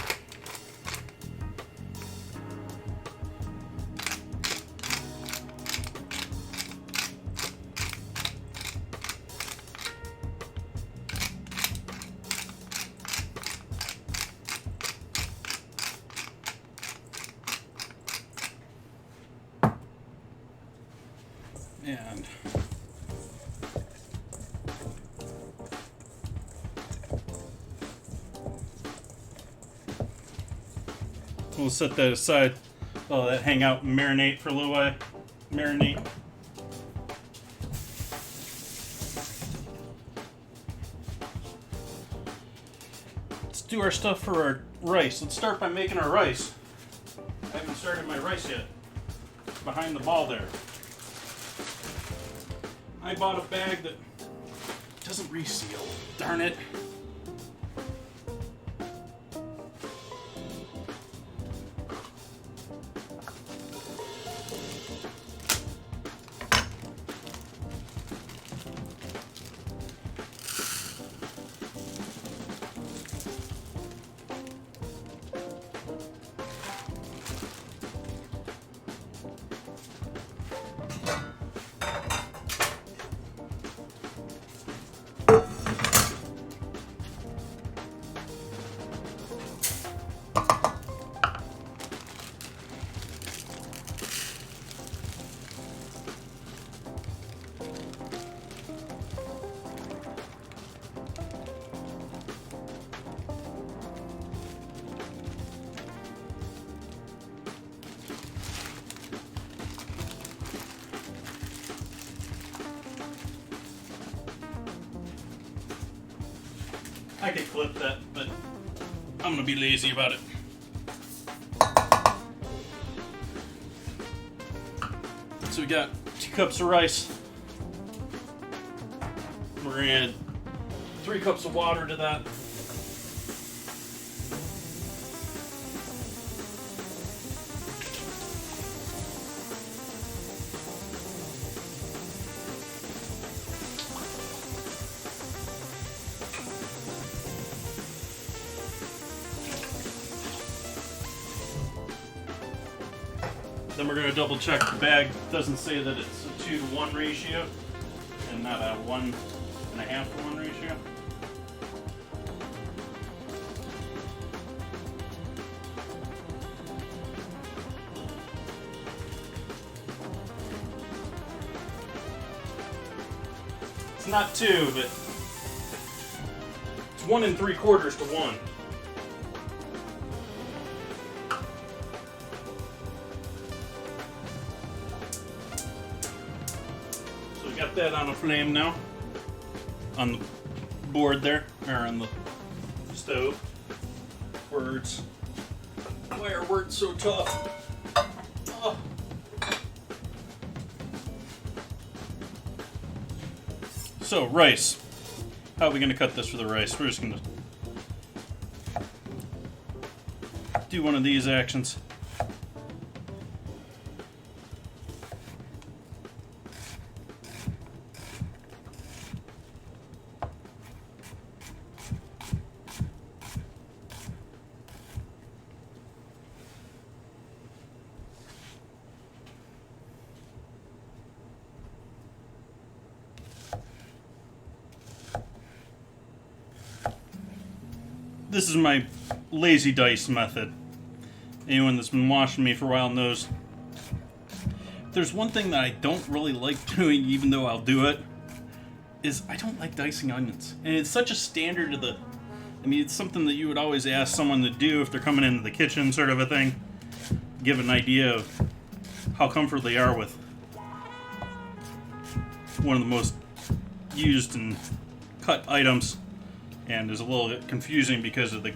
And we'll set that aside. Let that hang out and marinate for a little while. Marinate. Let's do our stuff for our rice. Let's start by making our rice. I haven't started my rice yet. It's behind the ball there. I bought a bag that doesn't reseal. Darn it. I could clip that, but I'm gonna be lazy about it. So we got 2 cups of rice. We're gonna add 3 cups of water to that. Then we're going to double check the bag. It doesn't say that it's a 2-to-1 ratio and not a 1.5-to-1 ratio. It's not 2, but it's 1 3/4 to 1. Got that on a flame now, on the board there, or on the stove. Words. Why are words so tough? Oh. So, rice. How are we going to cut this for the rice? We're just going to do one of these actions. This is my lazy dice method. Anyone that's been watching me for a while knows. There's one thing that I don't really like doing, even though I'll do it, is I don't like dicing onions. And it's such a standard of the... I mean, it's something that you would always ask someone to do if they're coming into the kitchen, sort of a thing. Give an idea of how comfortable they are with one of the most used and cut items. And is a little bit confusing because of the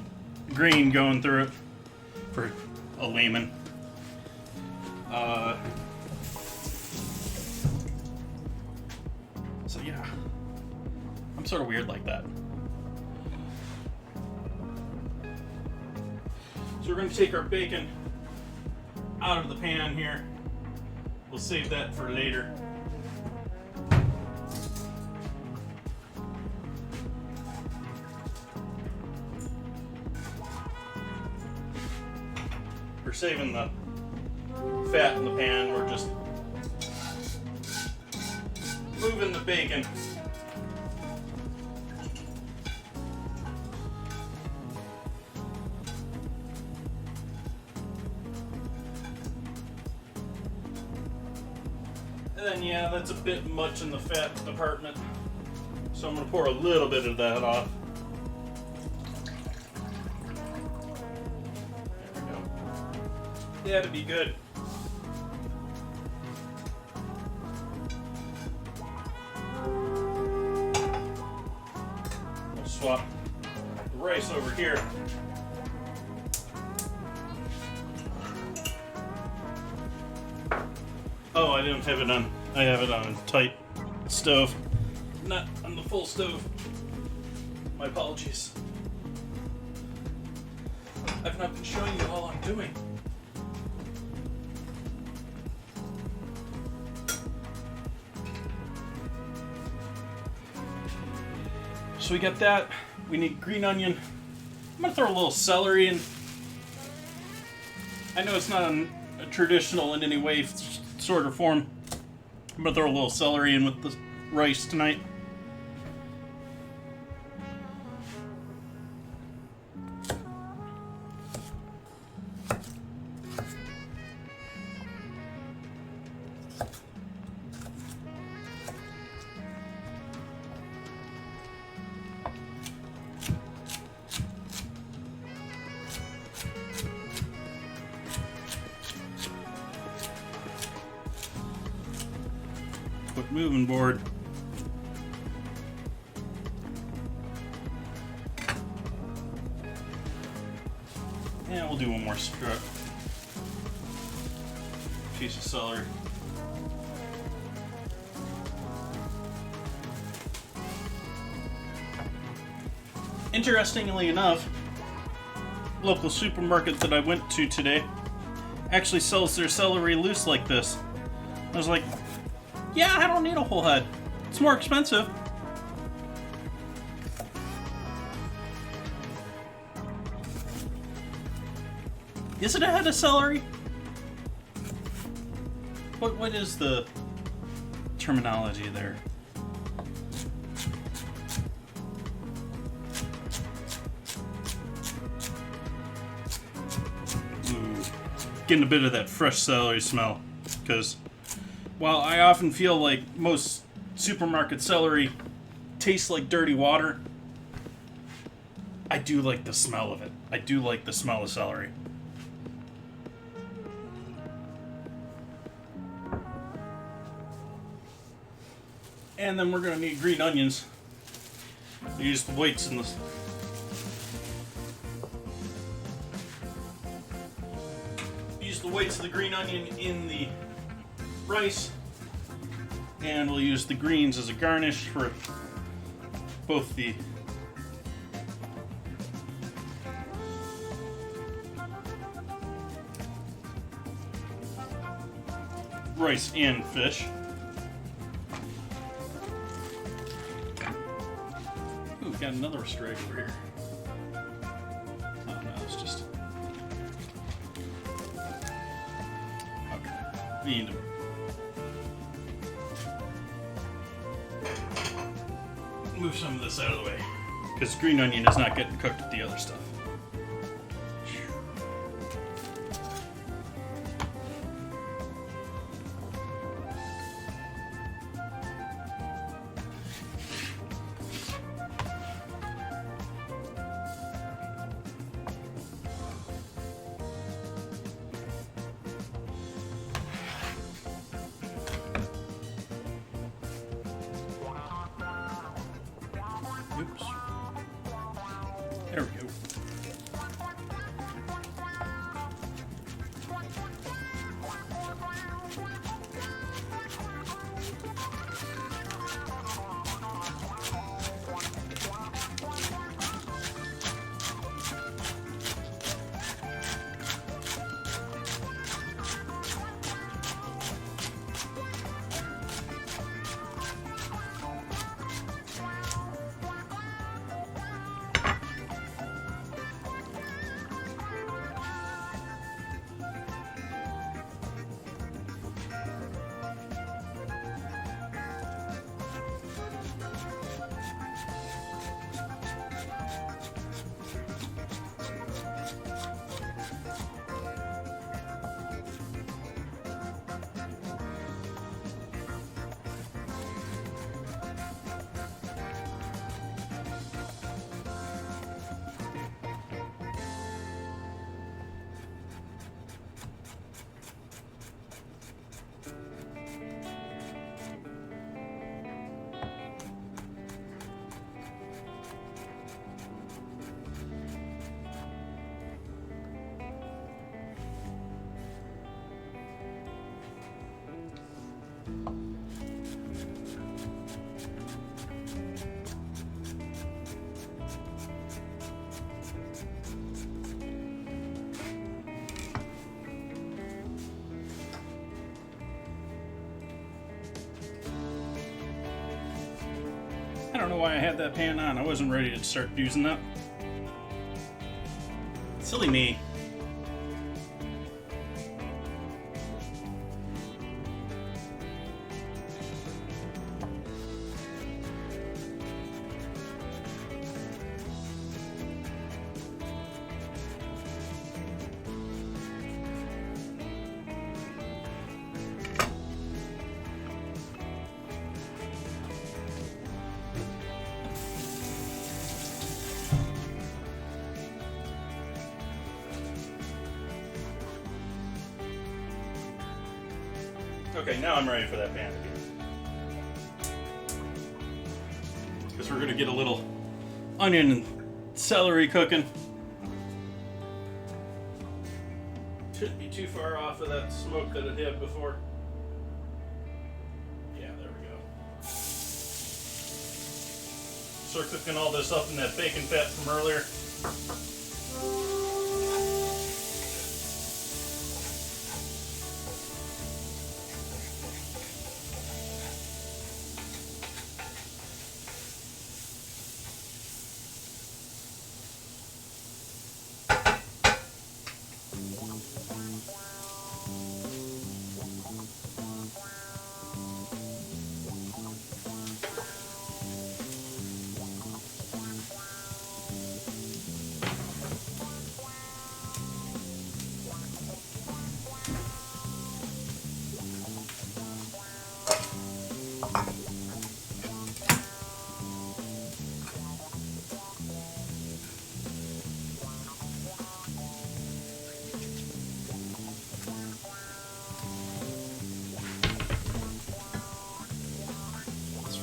grain going through it for a layman. So yeah, I'm sort of weird like that. So we're going to take our bacon out of the pan here. We'll save that for later. We're saving the fat in the pan. We're just moving the bacon. And then you Yeah, that's a bit much in the fat department. So I'm going to pour a little bit of that off. There we go. That'd be good. We'll swap the rice over here. Oh, I didn't have it on. I have it on a tight stove, not on the full stove. My apologies. I've not been showing you all I'm doing. So we got that. We need green onion. I'm gonna throw a little celery in. I know it's not a traditional in any way, sort of form. I'm gonna throw a little celery in with the rice tonight. Quick moving board. And we'll do one more strip. Piece of celery. Interestingly enough, local supermarket that I went to today actually sells their celery loose like this. I was like, yeah, I don't need a whole head. It's more expensive. Is it a head of celery? What is the terminology there? Ooh, getting a bit of that fresh celery smell, because while I often feel like most supermarket celery tastes like dirty water, I do like the smell of it. I do like the smell of celery. And then we're going to need green onions. Use the whites in this. Use the whites of the green onion in the rice, and we'll use the greens as a garnish for both the rice and fish. Ooh, we've got another strike over here. Oh no, it's just okay. We need to move some of this out of the way, because green onion is not getting cooked with the other stuff. Oops. There we go. I don't know why I had that pan on. I wasn't ready to start using that. Silly me. Okay, now I'm ready for that pan again. Because we're going to get a little onion and celery cooking. Shouldn't be too far off of that smoke that it had before. Yeah, there we go. Start cooking all this up in that bacon fat from earlier.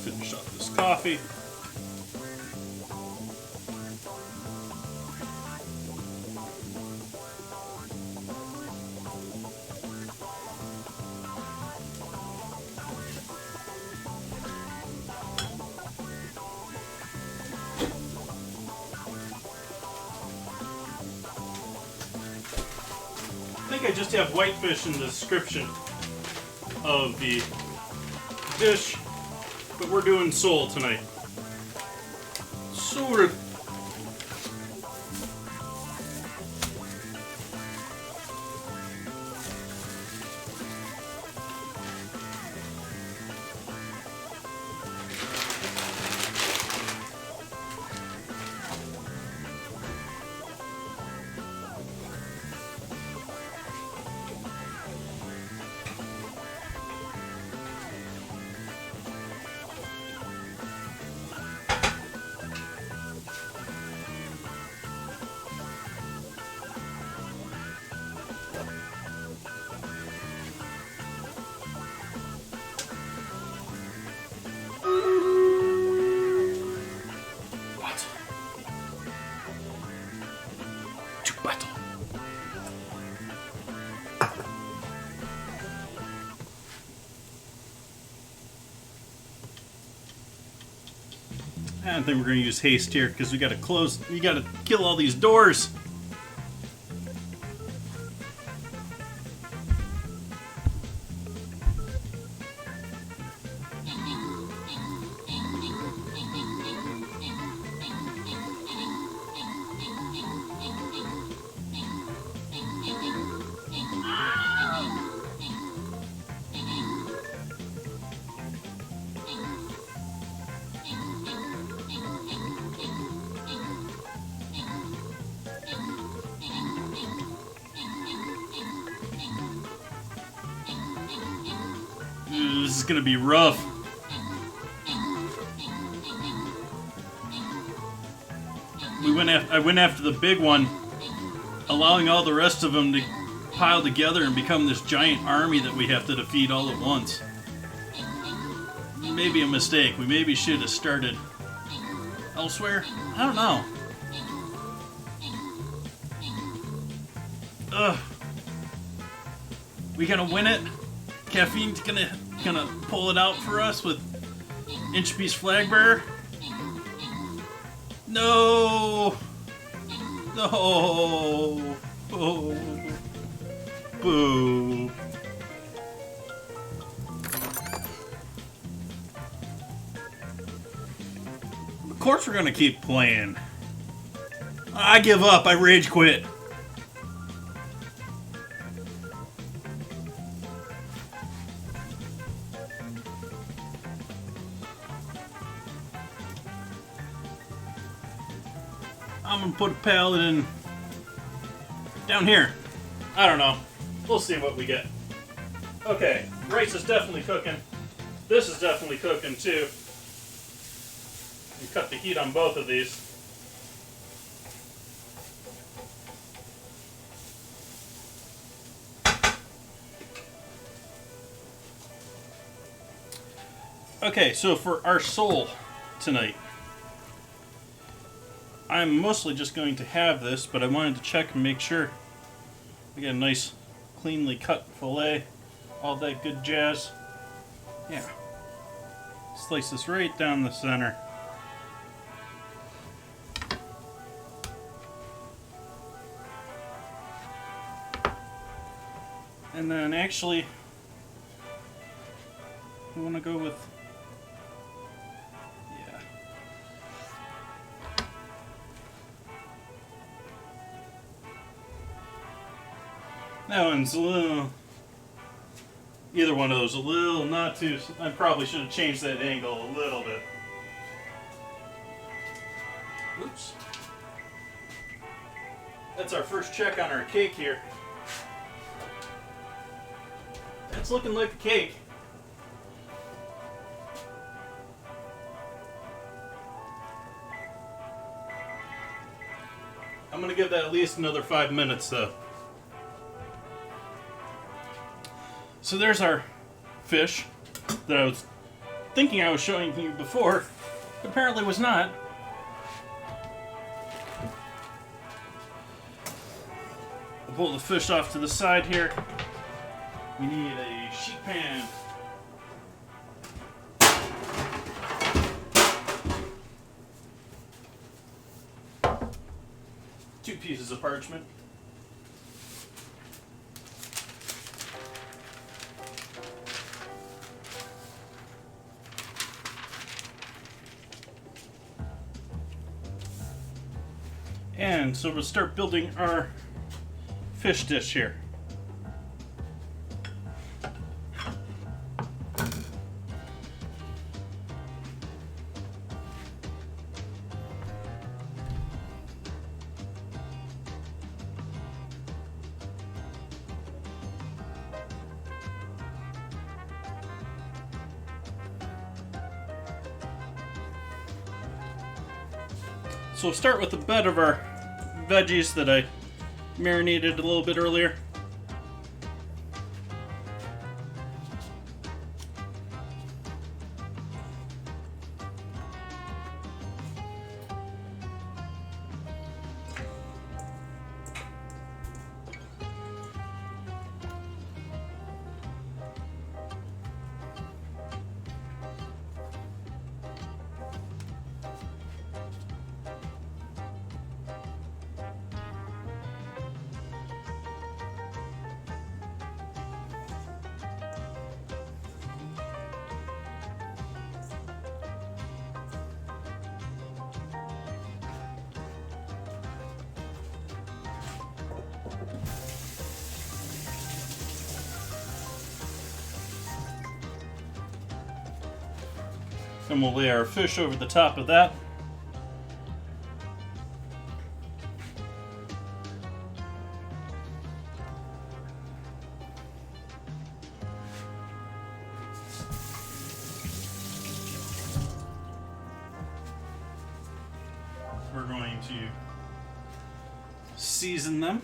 Finish up this coffee. I think I just have whitefish in the description of the dish. But we're doing sole tonight. Sort of. I don't think we're going to use haste here because we got to kill all these doors. This is gonna be rough. I went after the big one, allowing all the rest of them to pile together and become this giant army that we have to defeat all at once. Maybe a mistake. We maybe should have started elsewhere. I don't know. Ugh. We gonna win it? Caffeine's gonna pull it out for us with Inch Piece Flag Bearer? No! No! Oh. Boo. course we're gonna keep playing. I give up. I rage quit. I'm gonna put a paladin down here. I don't know. We'll see what we get. Okay, rice is definitely cooking. This is definitely cooking too. And cut the heat on both of these. Okay, so for our sole tonight, I'm mostly just going to have this, but I wanted to check and make sure we get a nice cleanly cut fillet, all that good jazz. Yeah. Slice this right down the center. And then actually, we want to go with, yeah. That one's a little, either one of those, a little not too, I probably should have changed that angle a little bit. Oops. That's our first check on our cake here. It's looking like a cake. I'm going to give that at least another 5 minutes though. So there's our fish that I was thinking I was showing you before, but apparently was not. I'll pull the fish off to the side here. We need a sheet pan. Two pieces of parchment. And so we'll start building our fish dish here. So we'll start with the bed of our veggies that I marinated a little bit earlier. And we'll lay our fish over the top of that. We're going to season them.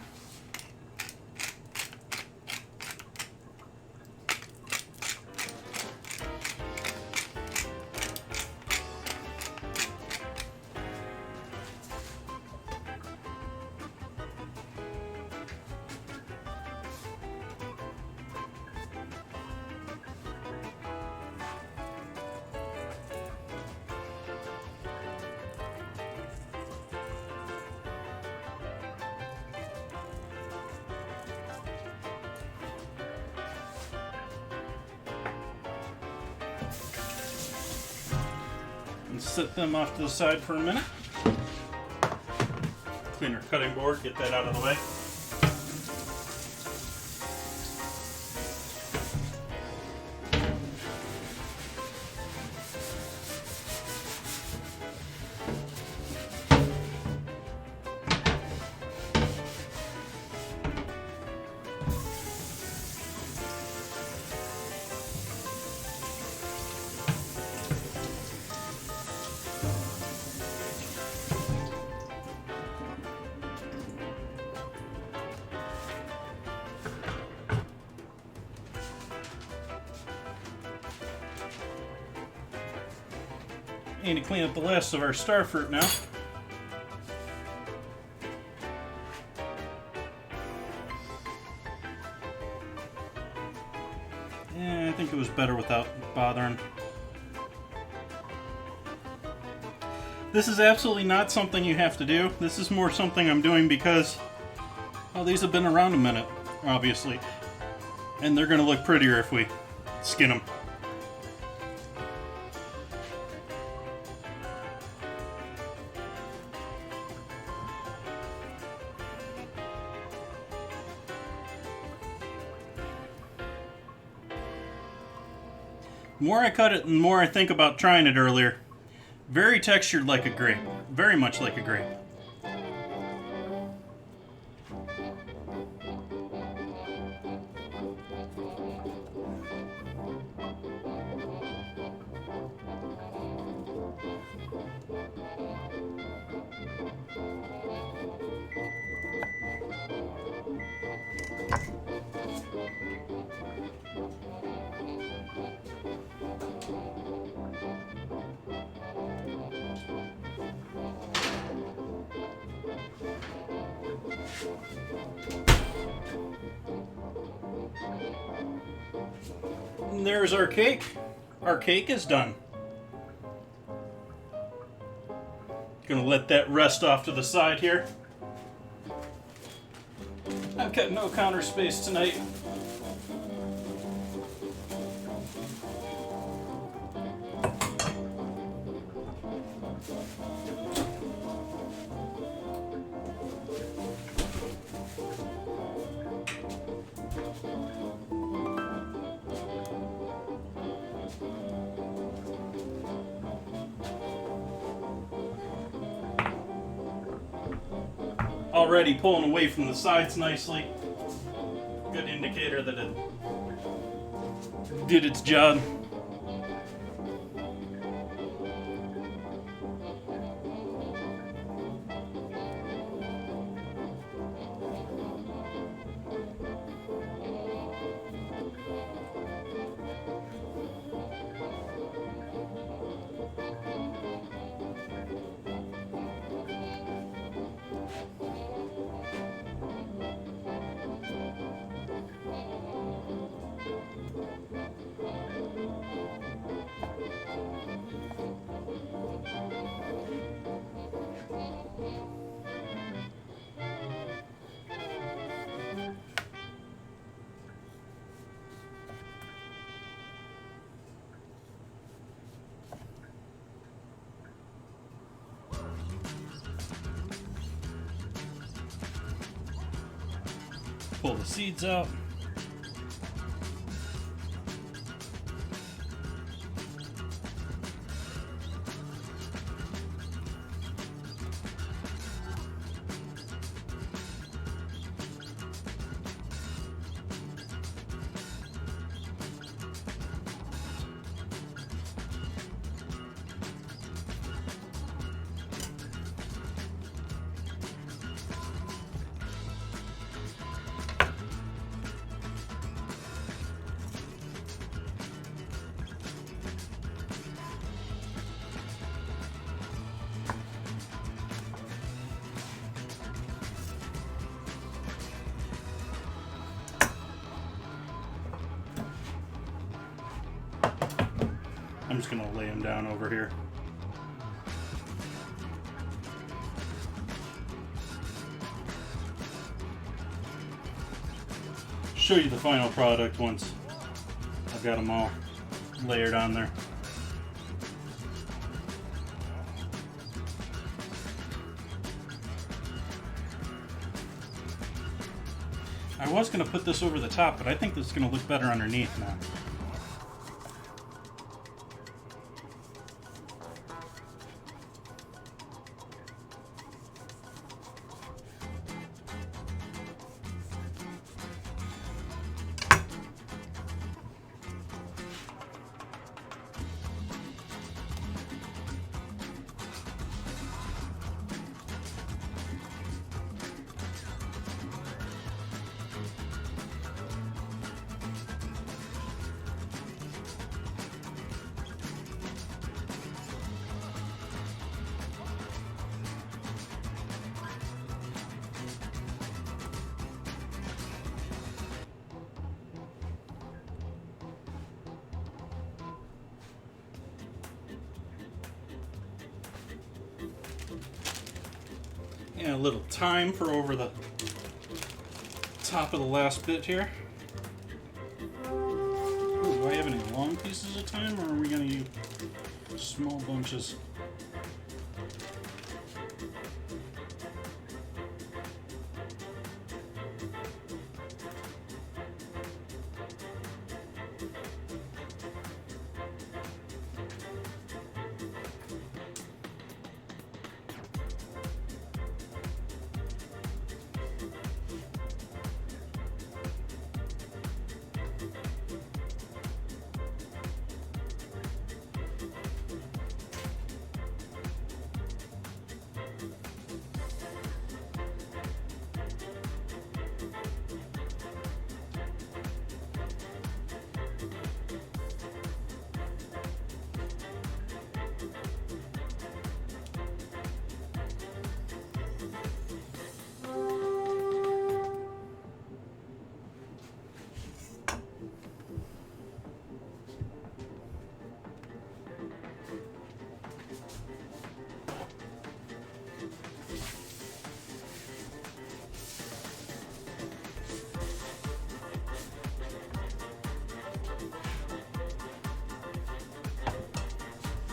and set them off to the side for a minute. Clean our cutting board, get that out of the way. Need to clean up the last of our star fruit now. Yeah, I think it was better without bothering. This is absolutely not something you have to do. This is more something I'm doing because, well, these have been around a minute, obviously. And they're going to look prettier if we skin them. The more I cut it, the more I think about trying it earlier. Very textured like a grape. Very much like a grape. And there's our cake. Our cake is done. Gonna let that rest off to the side here. I've got no counter space tonight. Already pulling away from the sides nicely. Good indicator that it did its job. Pull the seeds out. I'm just going to lay them down over here. Show you the final product once I've got them all layered on there. I was going to put this over the top, but I think this is going to look better underneath now. Yeah, a little time for over the top of the last bit here. Ooh, do I have any long pieces of time, or are we going to use small bunches?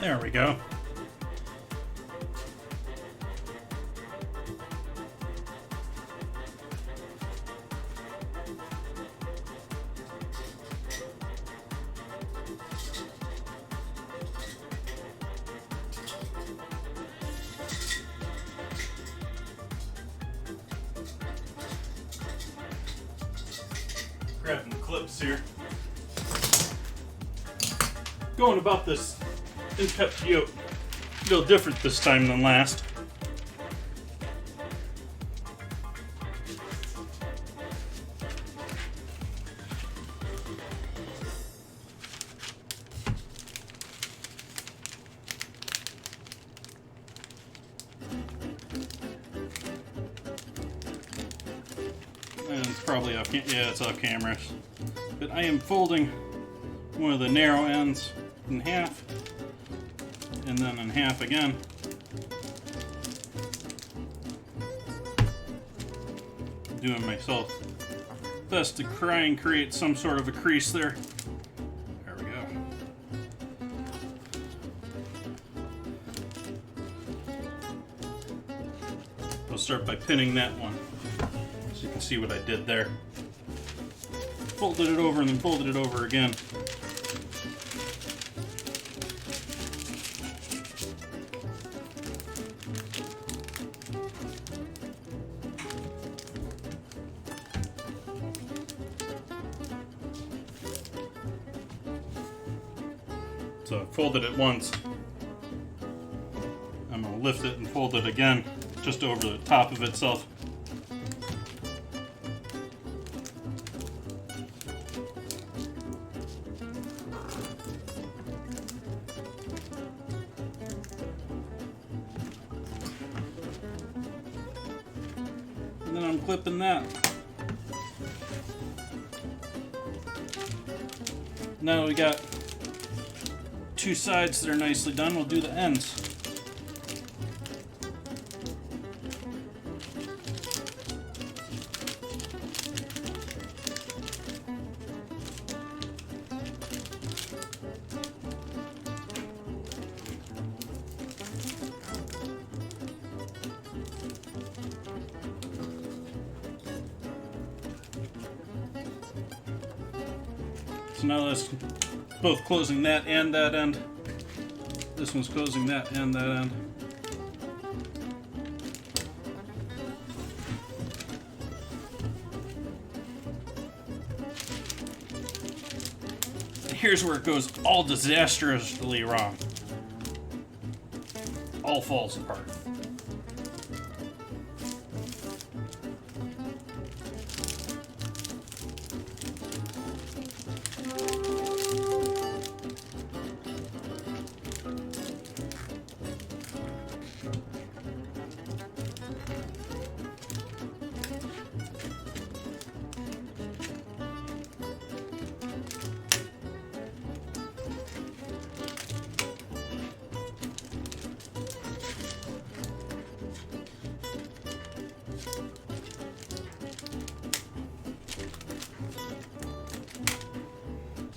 There we go. Grabbing the clips here. Going about this in Peptio a little different this time than last. And it's probably off. Yeah, it's off camera. But I am folding one of the narrow ends in half, and then in half again. Doing myself best to try and create some sort of a crease there. There we go. I'll start by pinning that one, so you can see what I did there. Folded it over and then folded it over again. So I folded it once. I'm going to lift it and fold it again, just over the top of itself. And then I'm clipping that. Now we got two sides that are nicely done. We'll do the ends. So now that's both closing that and that end. This one's closing that and that end. Here's where it goes all disastrously wrong. All falls apart.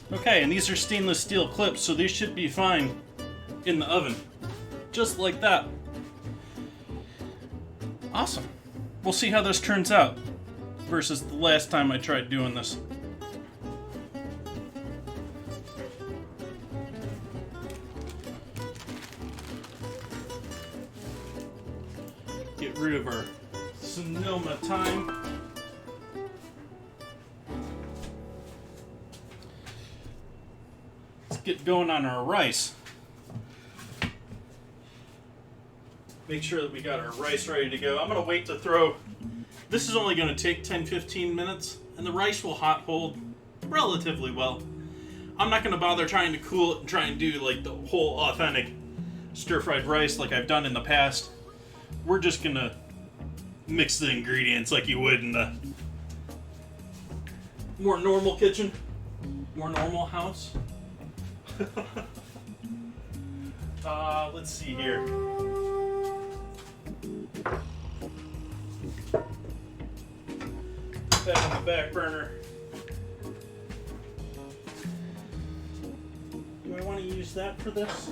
Okay, and these are stainless steel clips, so they should be fine in the oven. Just like that. Awesome. We'll see how this turns out versus the last time I tried doing this. Get rid of our Sonoma thyme. Get going on our rice. Make sure that we got our rice ready to go. I'm going to wait to throw. This is only going to take 10-15 minutes, and the rice will hot hold relatively well. I'm not going to bother trying to cool it and try and do like the whole authentic stir-fried rice like I've done in the past. We're just going to mix the ingredients like you would in the more normal kitchen, more normal house. Let's see here. Put that on the back burner. Do I want to use that for this?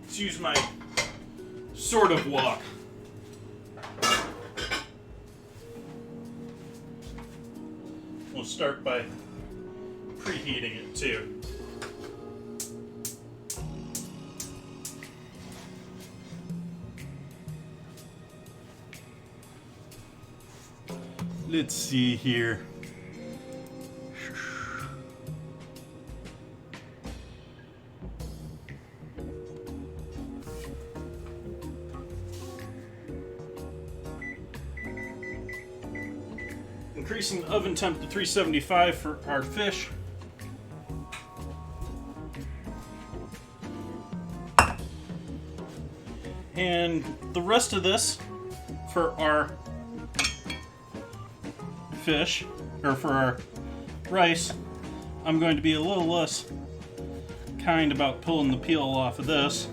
Let's use my sort of wok. We'll start by preheating it too. Let's see here. Increasing the oven temp to 375 for our fish. And the rest of this for our fish, or for our rice, I'm going to be a little less kind about pulling the peel off of this.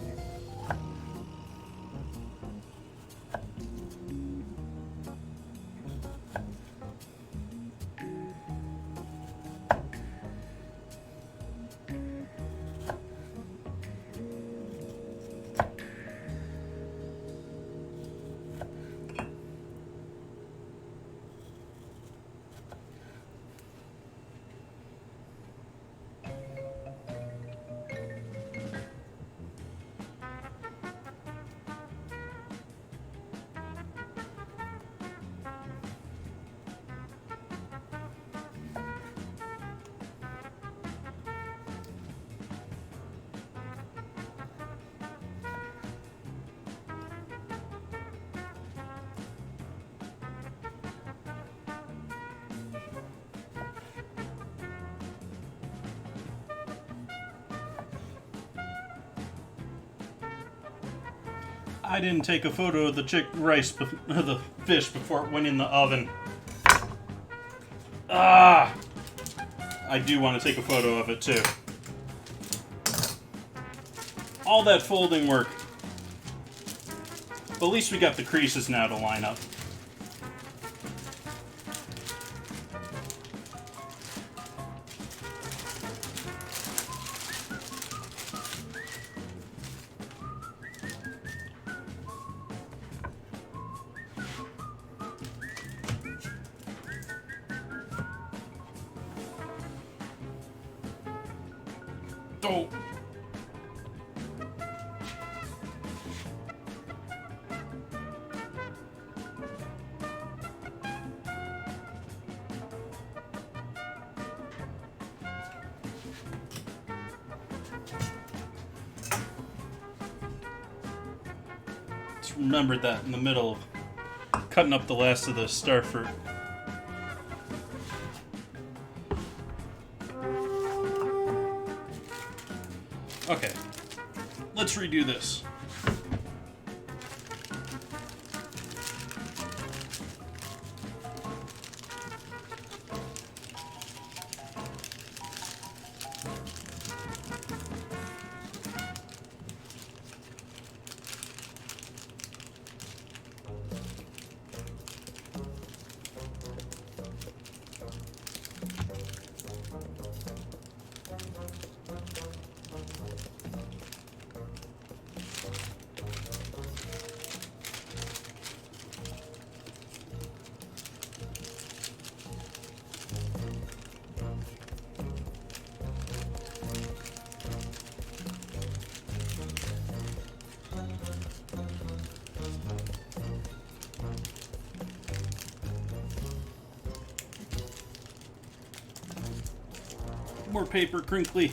I didn't take a photo of the the fish before it went in the oven. Ah! I do want to take a photo of it too. All that folding work. But at least we got the creases now to line up. Oh. Just remembered that in the middle of cutting up the last of the star fruit. Okay, let's redo this. More paper, crinkly.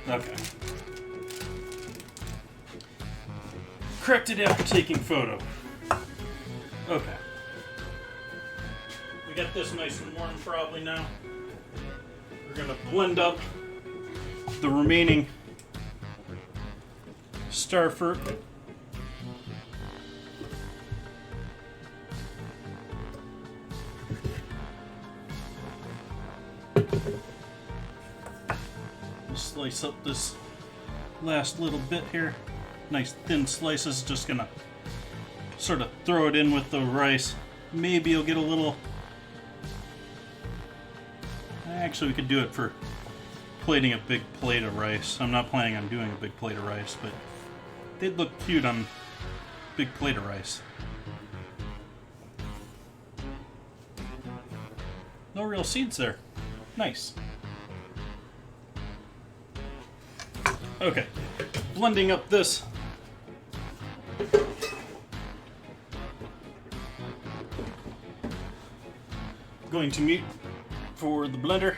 Okay. Corrected after taking photo. Okay. We got this nice and warm probably now. We're gonna blend up the remaining star fruit. Slice up this last little bit here. Nice thin slices. Just gonna sort of throw it in with the rice. Maybe you'll get a little. Actually, we could do it for plating a big plate of rice. I'm not planning on doing a big plate of rice, but they'd look cute on big plate of rice. No real seeds there. Nice. Okay, blending up this. Going to mute for the blender.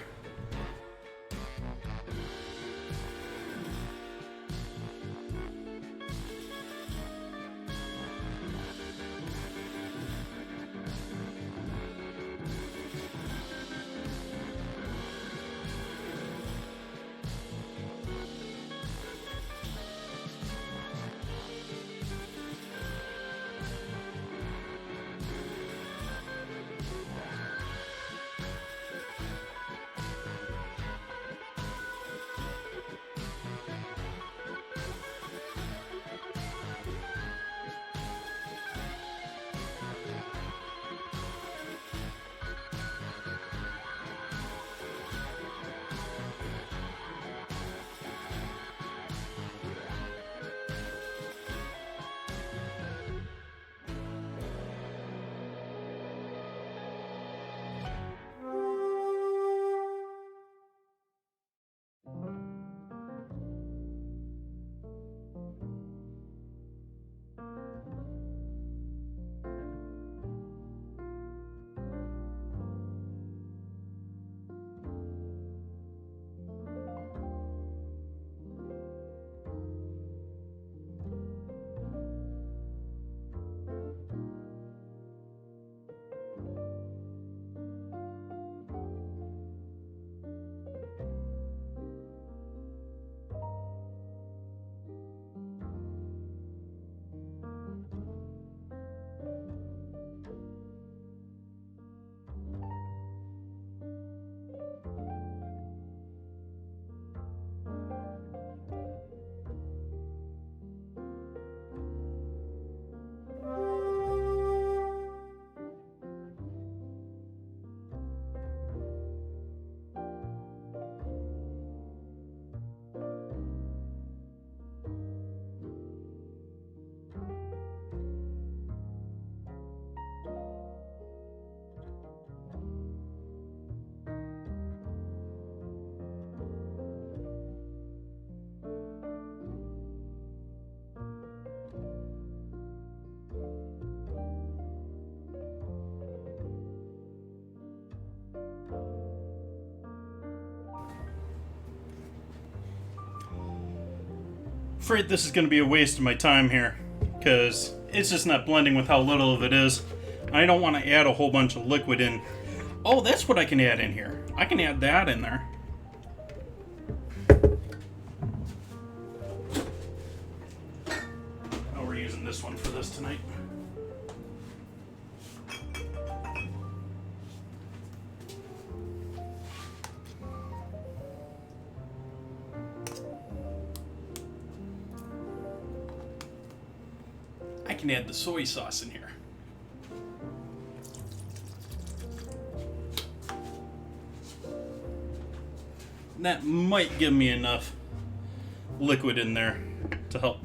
Afraid this is going to be a waste of my time here, because it's just not blending with how little of it is. I don't want to add a whole bunch of liquid in. Oh, that's what I can add in here. I can add that in there. Oh, we're using this one for this tonight. I can add the soy sauce in here. That might give me enough liquid in there to help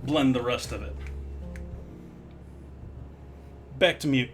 blend the rest of it. Back to mute.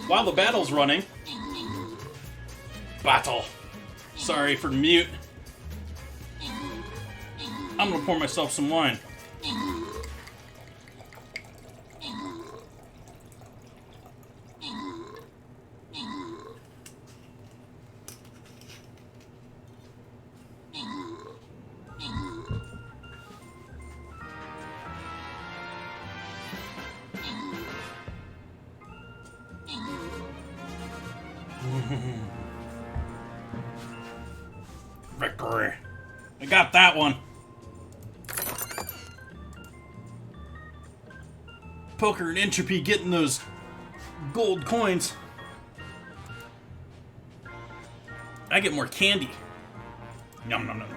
While the battle's running... Battle. Sorry for the mute. I'm gonna pour myself some wine. Victory. I got that one. Poker and Entropy getting those gold coins. I get more candy. Yum, nom, nom, nom.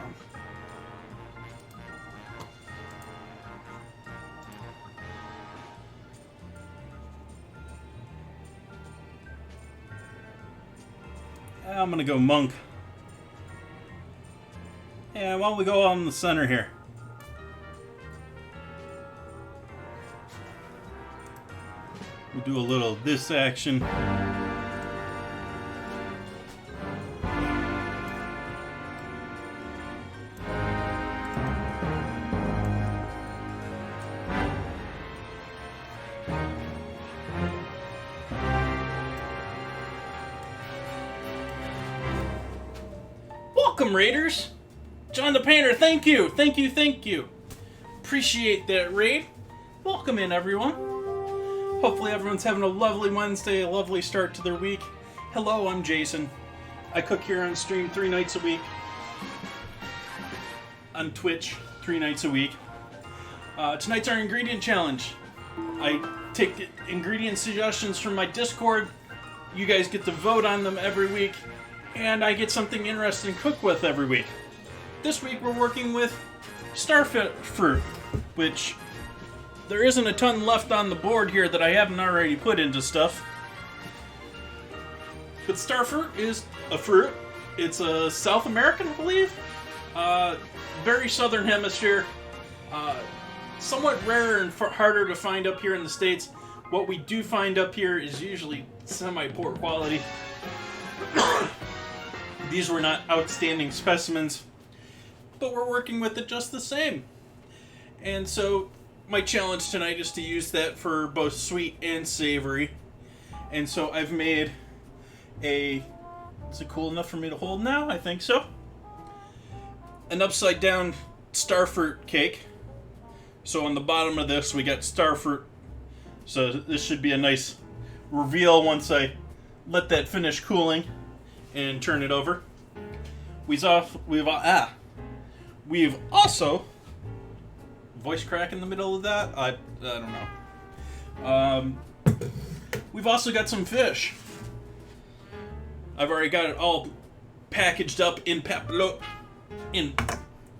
I'm gonna go monk. Yeah, why don't we go on the center here? We'll do a little of this action. Welcome, Raiders! John the Painter, thank you! Thank you, thank you! Appreciate that raid. Welcome in, everyone. Hopefully everyone's having a lovely Wednesday, a lovely start to their week. Hello, I'm Jason. I cook here on stream 3 nights a week. on Twitch 3 nights a week. Tonight's our ingredient challenge. I take ingredient suggestions from my Discord. You guys get to vote on them every week, and I get something interesting to cook with every week. This week we're working with starfruit, which there isn't a ton left on the board here that I haven't already put into stuff. But starfruit is a fruit. It's a South American, I believe. Very southern hemisphere. Somewhat rarer and harder to find up here in the States. What we do find up here is usually semi-poor quality. These were not outstanding specimens, but we're working with it just the same. And so my challenge tonight is to use that for both sweet and savory. And so I've made is it cool enough for me to hold now? I think so. An upside down starfruit cake. So on the bottom of this we got starfruit. So this should be a nice reveal once I let that finish cooling and turn it over. We've also voice crack in the middle of that. I don't know. We've also got some fish. I've already got it all packaged up in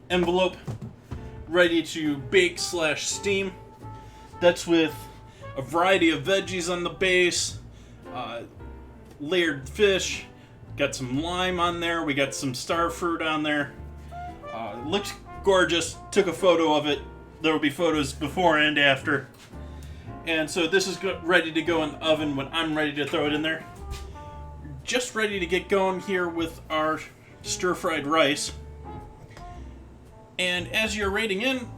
envelope, ready to bake / steam. That's with a variety of veggies on the base, layered fish, got some lime on there, we got some starfruit on there. Looks gorgeous, took a photo of it. There will be photos before and after. And so this is ready to go in the oven when I'm ready to throw it in there. Just ready to get going here with our stir-fried rice. And as you're raiding in,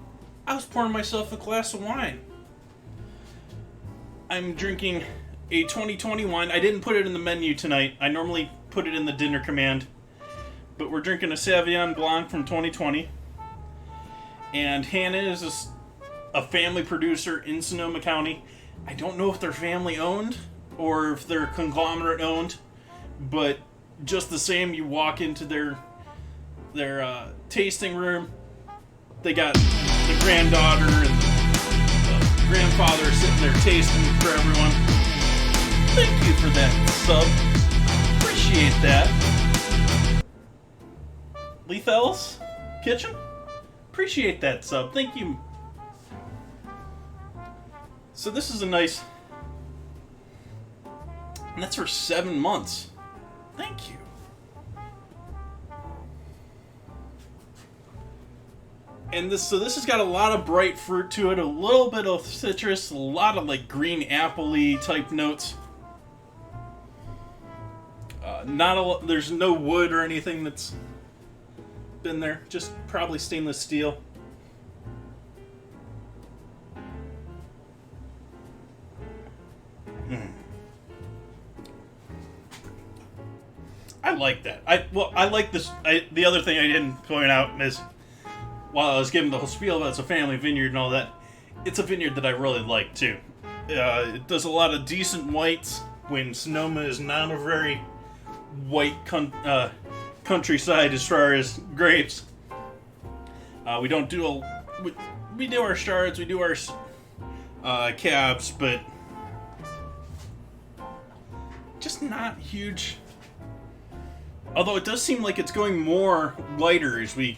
I was pouring myself a glass of wine. I'm drinking a 2020 wine. I didn't put it in the menu tonight. I normally put it in the dinner command. But we're drinking a Sauvignon Blanc from 2020. And Hannah is a family producer in Sonoma County. I don't know if they're family owned or if they're conglomerate owned. But just the same, you walk into their tasting room. They got the granddaughter and the grandfather sitting there tasting for everyone. Thank you for that sub. Appreciate that. Lethal's Kitchen? Appreciate that sub. Thank you. So this is a nice... And that's for 7 months. Thank you. And this has got a lot of bright fruit to it, a little bit of citrus, a lot of like green apple-y type notes. There's no wood or anything that's been there, just probably stainless steel. I like that. I like this. The other thing I didn't point out is, while I was giving the whole spiel about it's a family vineyard and all that, it's a vineyard that I really like too. It does a lot of decent whites when Sonoma is not a very white countryside as far as grapes. We don't do we do our Chards, we do our cabs, but just not huge. Although it does seem like it's going more lighter as we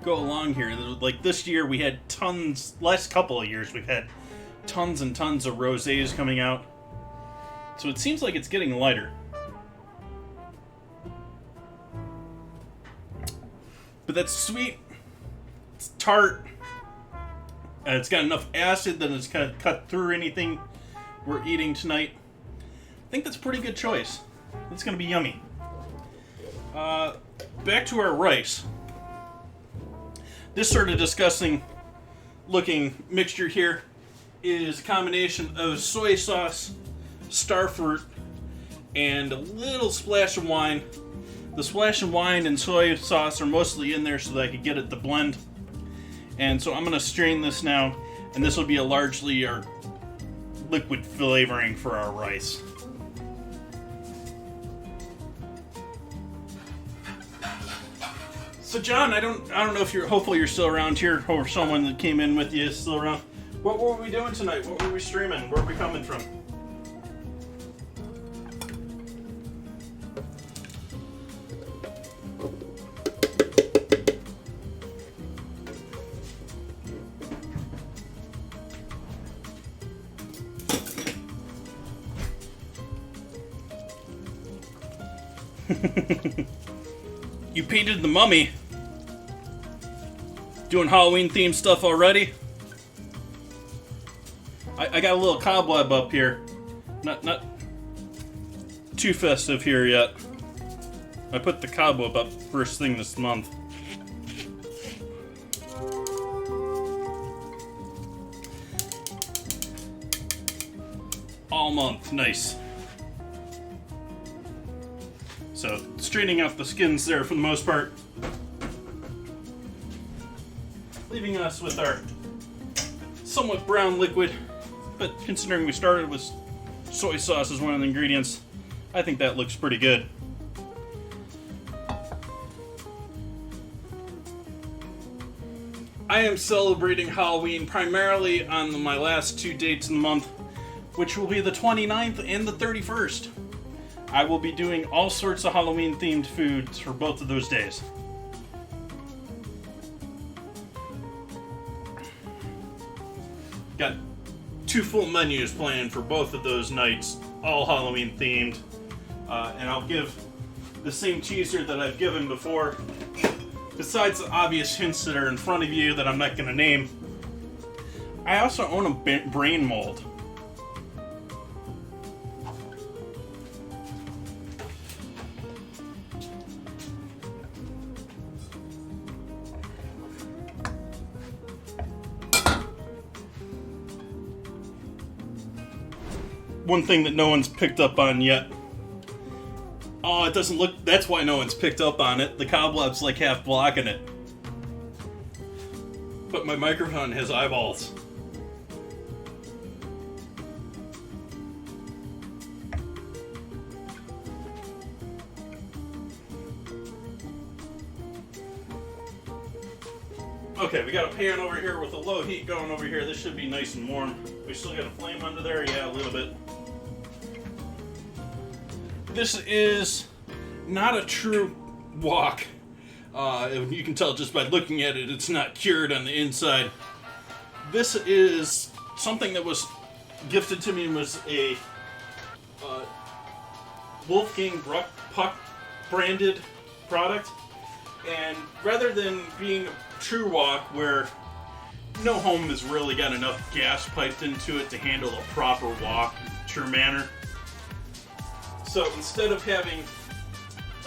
go along here. Like this year we had tons, last couple of years we've had tons and tons of rosés coming out. So it seems like it's getting lighter. But that's sweet, it's tart, and it's got enough acid that it's kind of cut through anything we're eating tonight. I think that's a pretty good choice. It's going to be yummy. Back to our rice. This sort of disgusting looking mixture here is a combination of soy sauce, starfruit, and a little splash of wine. The splash of wine and soy sauce are mostly in there so that I could get it to blend. And so I'm going to strain this now, and this will be largely our liquid flavoring for our rice. So John, I don't know if hopefully you're still around here, or someone that came in with you is still around. What were we doing tonight? What were we streaming? Where are we coming from? You painted the mummy. Doing Halloween themed stuff already? I got a little cobweb up here. Not too festive here yet. I put the cobweb up first thing this month. All month, nice. So, straightening out the skins there for the most part. Leaving us with our somewhat brown liquid. But considering we started with soy sauce as one of the ingredients, I think that looks pretty good. I am celebrating Halloween primarily on my last 2 dates in the month, which will be the 29th and the 31st. I will be doing all sorts of Halloween themed foods for both of those days. Got 2 full menus planned for both of those nights, all Halloween themed. And I'll give the same teaser that I've given before. Besides the obvious hints that are in front of you that I'm not going to name, I also own a brain mold. One thing that no one's picked up on yet. Oh, it doesn't look... That's why no one's picked up on it. The cobweb's like half blocking it. But my microphone has eyeballs. Okay, we got a pan over here with a low heat going over here. This should be nice and warm. We still got a flame under there? Yeah, a little bit. This is not a true wok. You can tell just by looking at it, it's not cured on the inside. This is something that was gifted to me and was a Wolfgang Puck branded product. And rather than being a true wok where no home has really got enough gas piped into it to handle a proper wok in a true manner. So instead of having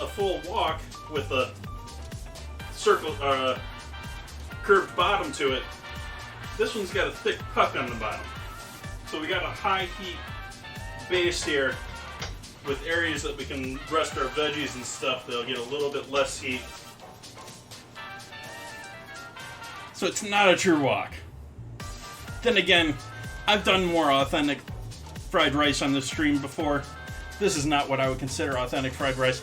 a full wok with a circle, curved bottom to it, this one's got a thick puck on the bottom. So we got a high heat base here with areas that we can rest our veggies and stuff. They'll get a little bit less heat. So it's not a true wok. Then again, I've done more authentic fried rice on this stream before. This is not what I would consider authentic fried rice.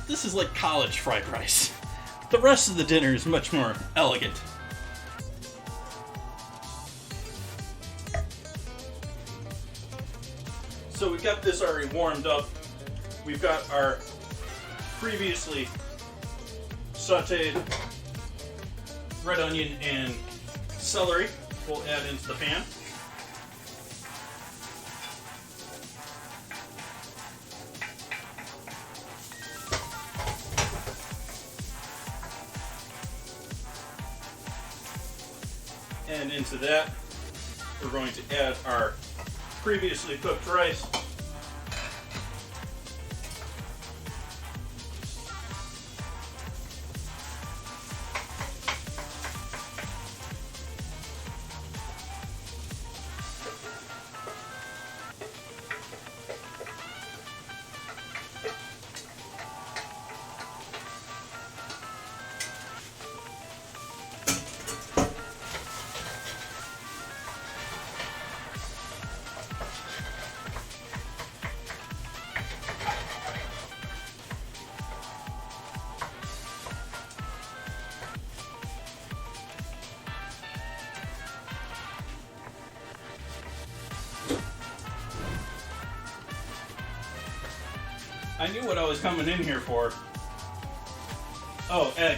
This is like college fried rice. The rest of the dinner is much more elegant. So we've got this already warmed up. We've got our previously sauteed red onion and celery. We'll add into the pan. And into that, we're going to add our previously cooked rice. I knew what I was coming in here for. Oh, egg.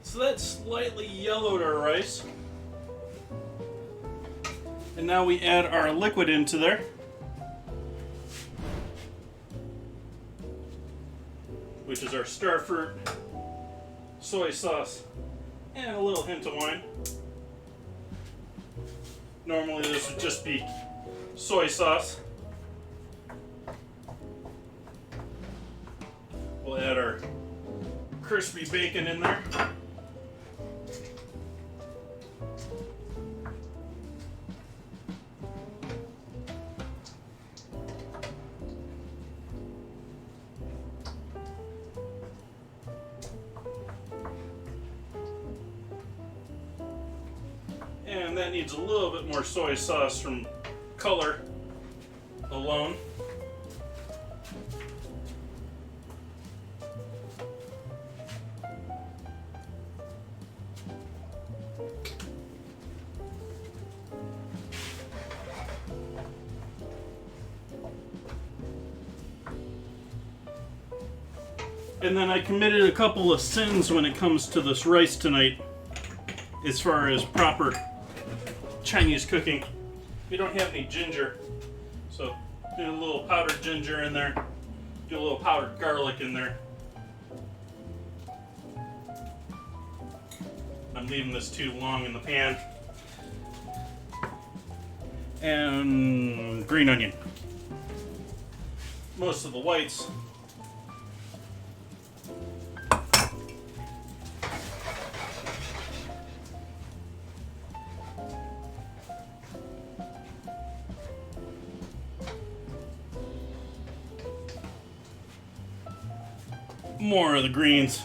So that's slightly yellowed our rice. And now we add our liquid into there. Which is our starfruit, soy sauce, and a little hint of wine. Normally this would just be soy sauce. We'll add our crispy bacon in there. And that needs a little bit more soy sauce from color alone. And then I committed a couple of sins when it comes to this rice tonight, as far as proper Chinese cooking. We don't have any ginger, so do a little powdered ginger in there, do a little powdered garlic in there. I'm leaving this too long in the pan. And green onion. Most of the whites. More of the greens.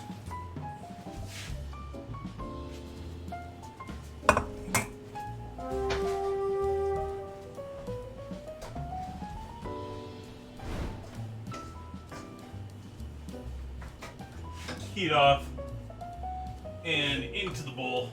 Heat off and into the bowl.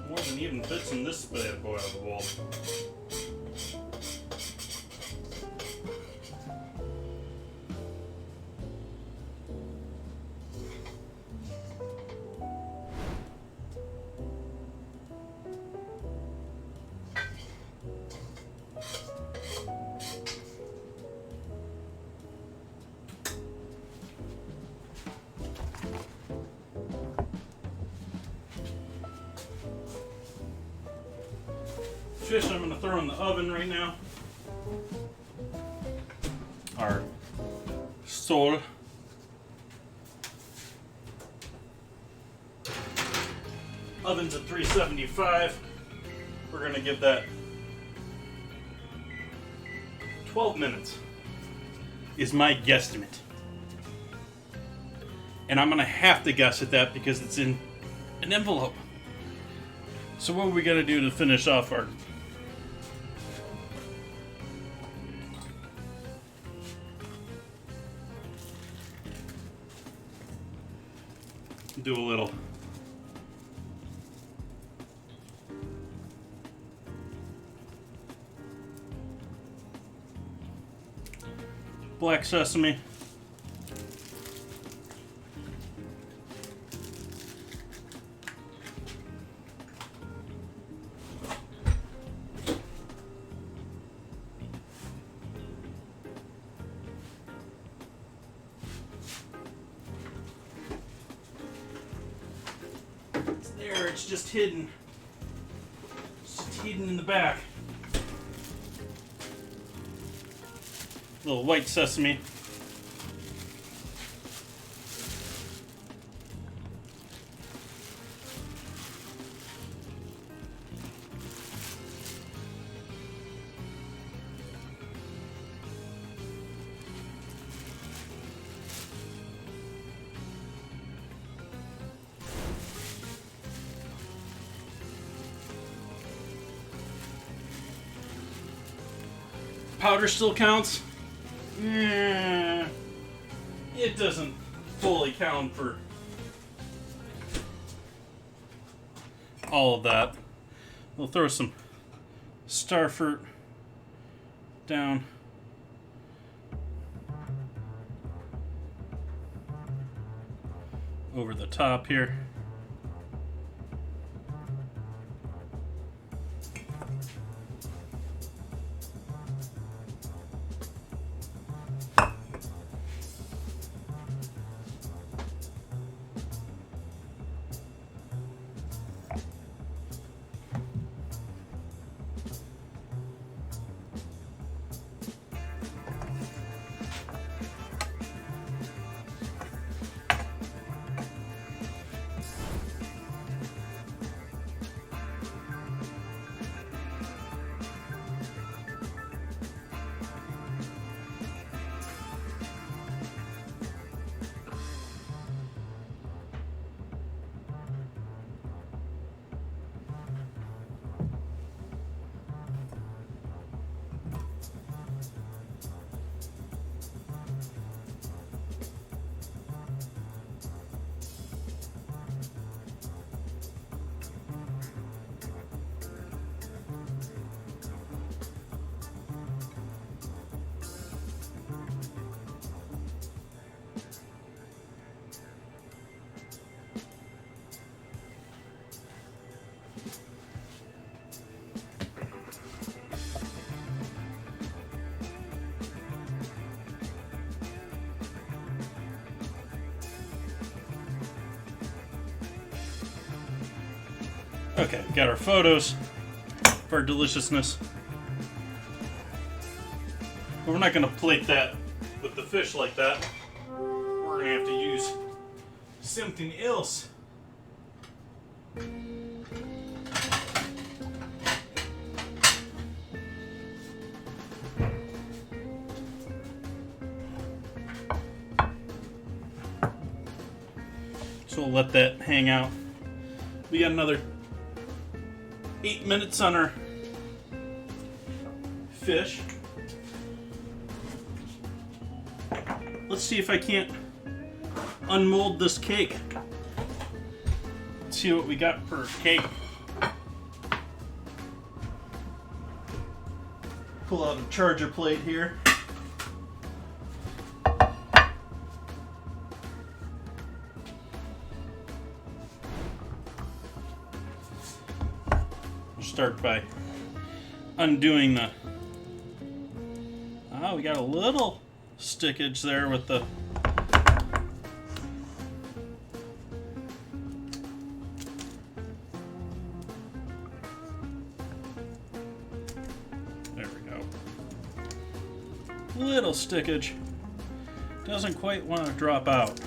More than even fits in this bad boy of a bowl. Fish I'm going to throw in the oven right now. Our sole. Oven's at 375. We're going to give that 12 minutes is my guesstimate. And I'm going to have to guess at that because it's in an envelope. So what are we going to do to finish off our do a little black sesame. It's there, it's just hidden. It's just hidden in the back. Little white sesame. Powder still counts. It doesn't fully count for all of that. We'll throw some star fruit down. Over the top here. Okay, got our photos for our deliciousness. But we're not going to plate that with the fish like that. We're going to have to use something else. So we'll let that hang out. We got another 8 minutes on our fish. Let's see if I can't unmold this cake. Let's see what we got for cake. Pull out a charger plate here. Start by undoing the... Oh, we got a little stickage there with the... There we go. Little stickage. Doesn't quite want to drop out.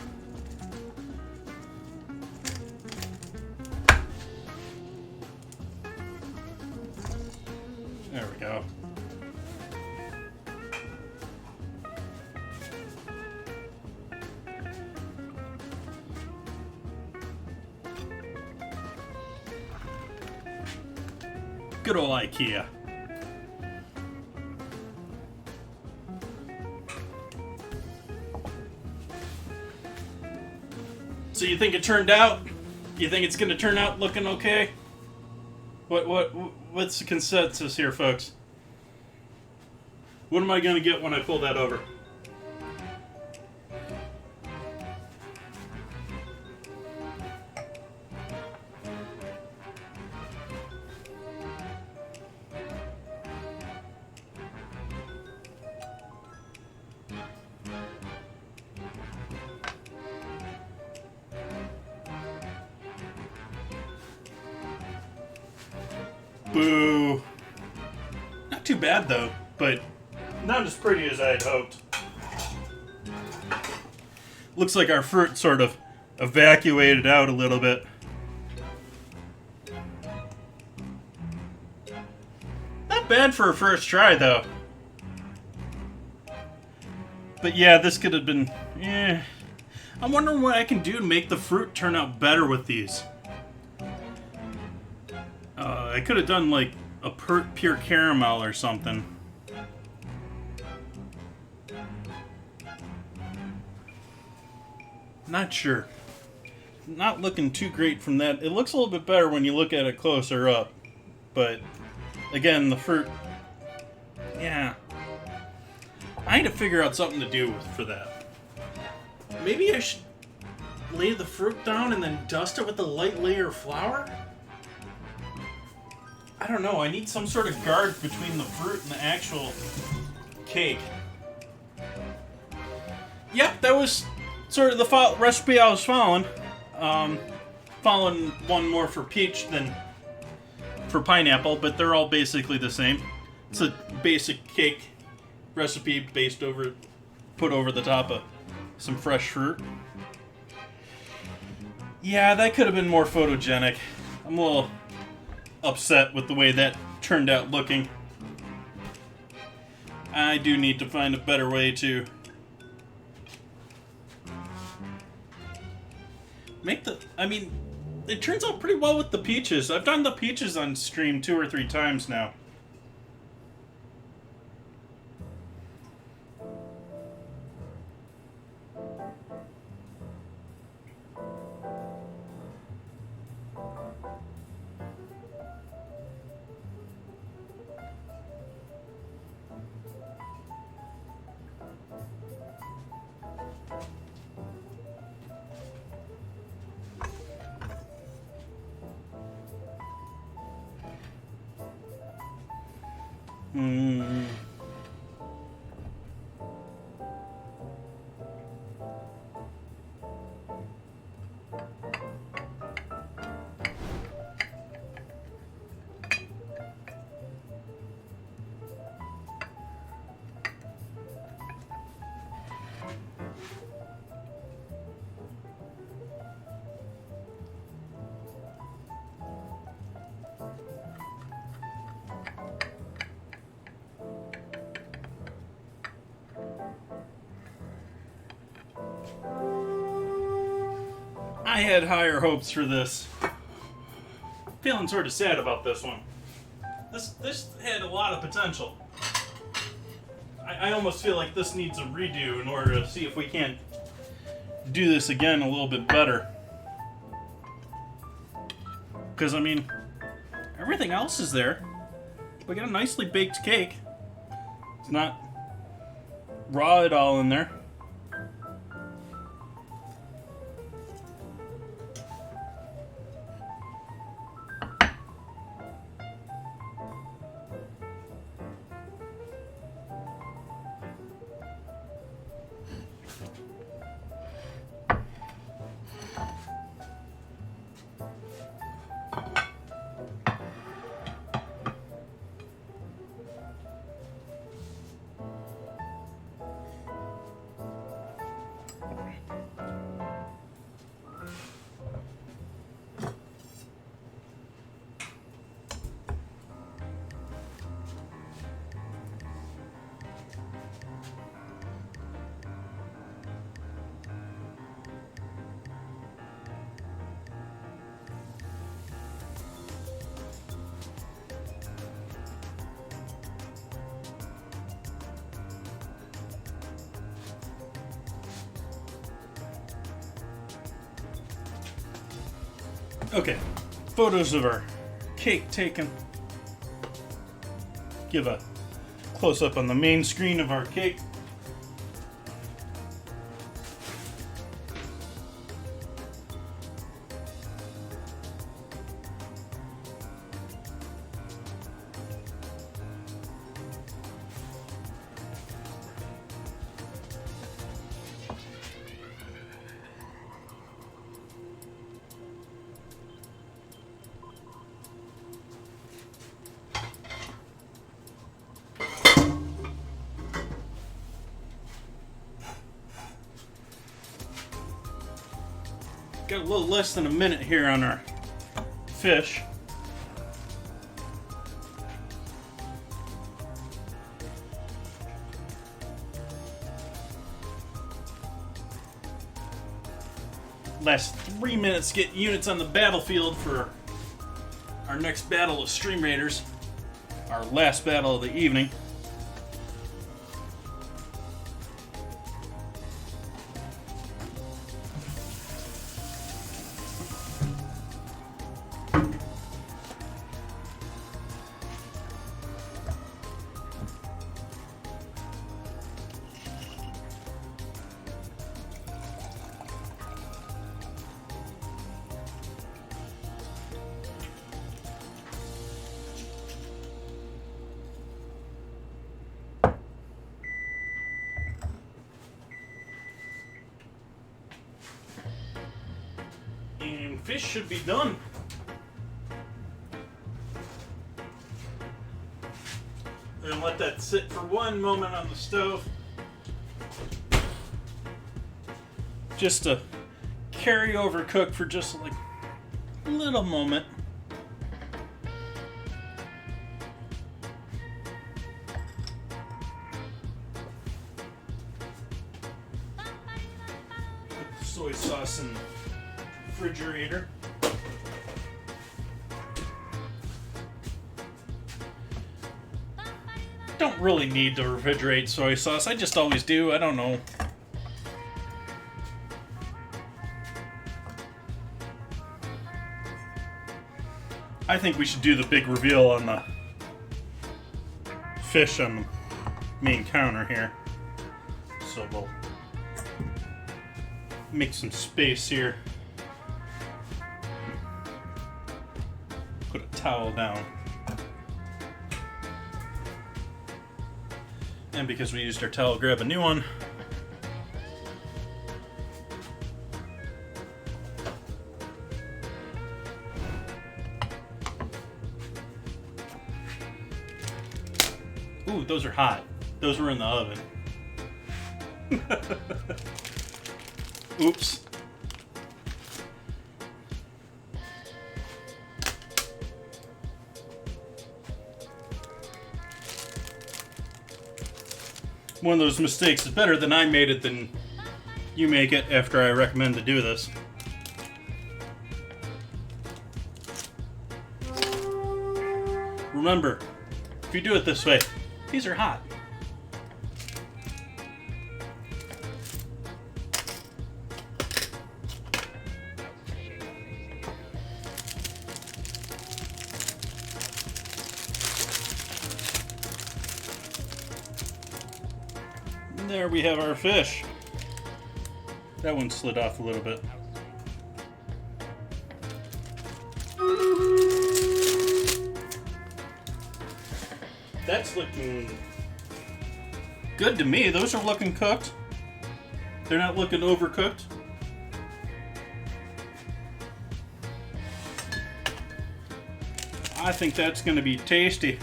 There we go. Good old IKEA. So you think it turned out? You think it's going to turn out looking okay? What's the consensus here, folks? What am I going to get when I pull that over? Boo. Not too bad though, but not as pretty as I had hoped. Looks like our fruit sort of evacuated out a little bit. Not bad for a first try though. But yeah, this could have been... I'm wondering what I can do to make the fruit turn out better with these. I could have done like a pure caramel or something. Not sure. Not looking too great from that. It looks a little bit better when you look at it closer up. But, again, the fruit... Yeah. I need to figure out something to do for that. Maybe I should lay the fruit down and then dust it with a light layer of flour? I don't know. I need some sort of guard between the fruit and the actual cake. Yep, that was sort of the recipe I was following. Following one more for peach than for pineapple, but they're all basically the same. It's a basic cake recipe put over the top of some fresh fruit. Yeah, that could have been more photogenic. I'm a little upset with the way that turned out looking. I do need to find a better way to make the... I mean, it turns out pretty well with the peaches. I've done the peaches on stream 2 or 3 times now. I had higher hopes for this. Feeling sort of sad about this one. This had a lot of potential. I almost feel like this needs a redo in order to see if we can't do this again a little bit better. Because, I mean, everything else is there. We got a nicely baked cake. It's not raw at all in there. Okay, photos of our cake taken. Give a close-up on the main screen of our cake. Got a little less than a minute here on our fish. Last 3 minutes to get units on the battlefield for our next battle of Stream Raiders. Our last battle of the evening. And fish should be done. And let that sit for one moment on the stove. Just to carry over cook for just like a little moment. Put the soy sauce in the refrigerator. Don't really need to refrigerate soy sauce. I just always do. I don't know. I think we should do the big reveal on the fish on the main counter here. So we'll make some space here. Put a towel down. And because we used our towel, grab a new one. Ooh, those are hot. Those were in the oven. Oops. One of those mistakes is better than I made it than you make it after I recommend to do this. Remember, if you do it this way, these are hot. And there we have our fish. That one slid off a little bit. That's looking good to me. Those are looking cooked. They're not looking overcooked. I think that's going to be tasty.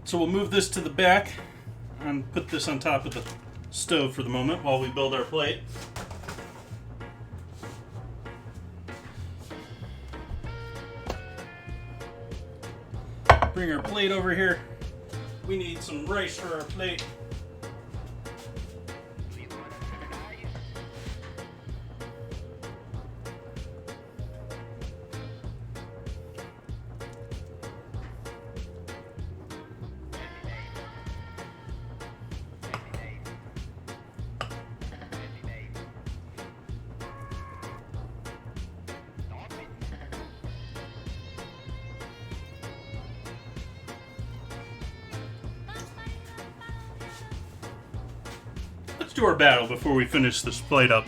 So we'll move this to the back and put this on top of the stove for the moment while we build our plate. Bring our plate over here. We need some rice for our plate. Let's do our battle before we finish this plate up.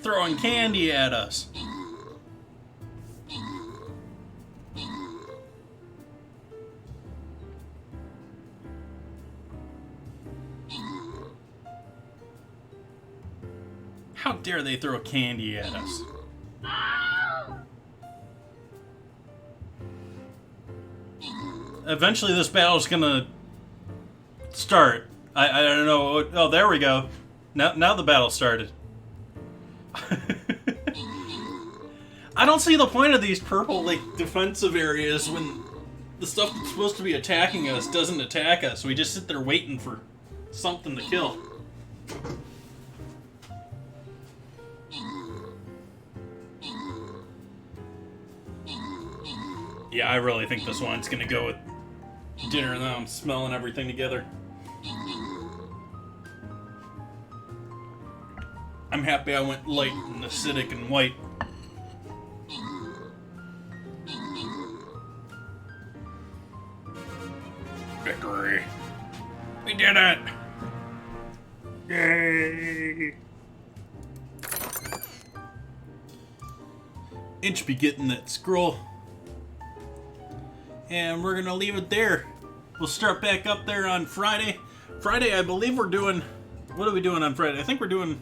throwing candy at us. How dare they throw candy at us? Eventually this battle's gonna start. I don't know. Oh, there we go. Now the battle started. I don't see the point of these purple, like, defensive areas when the stuff that's supposed to be attacking us doesn't attack us. We just sit there waiting for something to kill. Yeah, I really think this one's gonna go with dinner now. I'm smelling everything together. I'm happy I went light and acidic and white. Victory! We did it! Yay! Inch be getting that scroll. And we're gonna leave it there. We'll start back up there on Friday. Friday, I believe we're doing... What are we doing on Friday? I think we're doing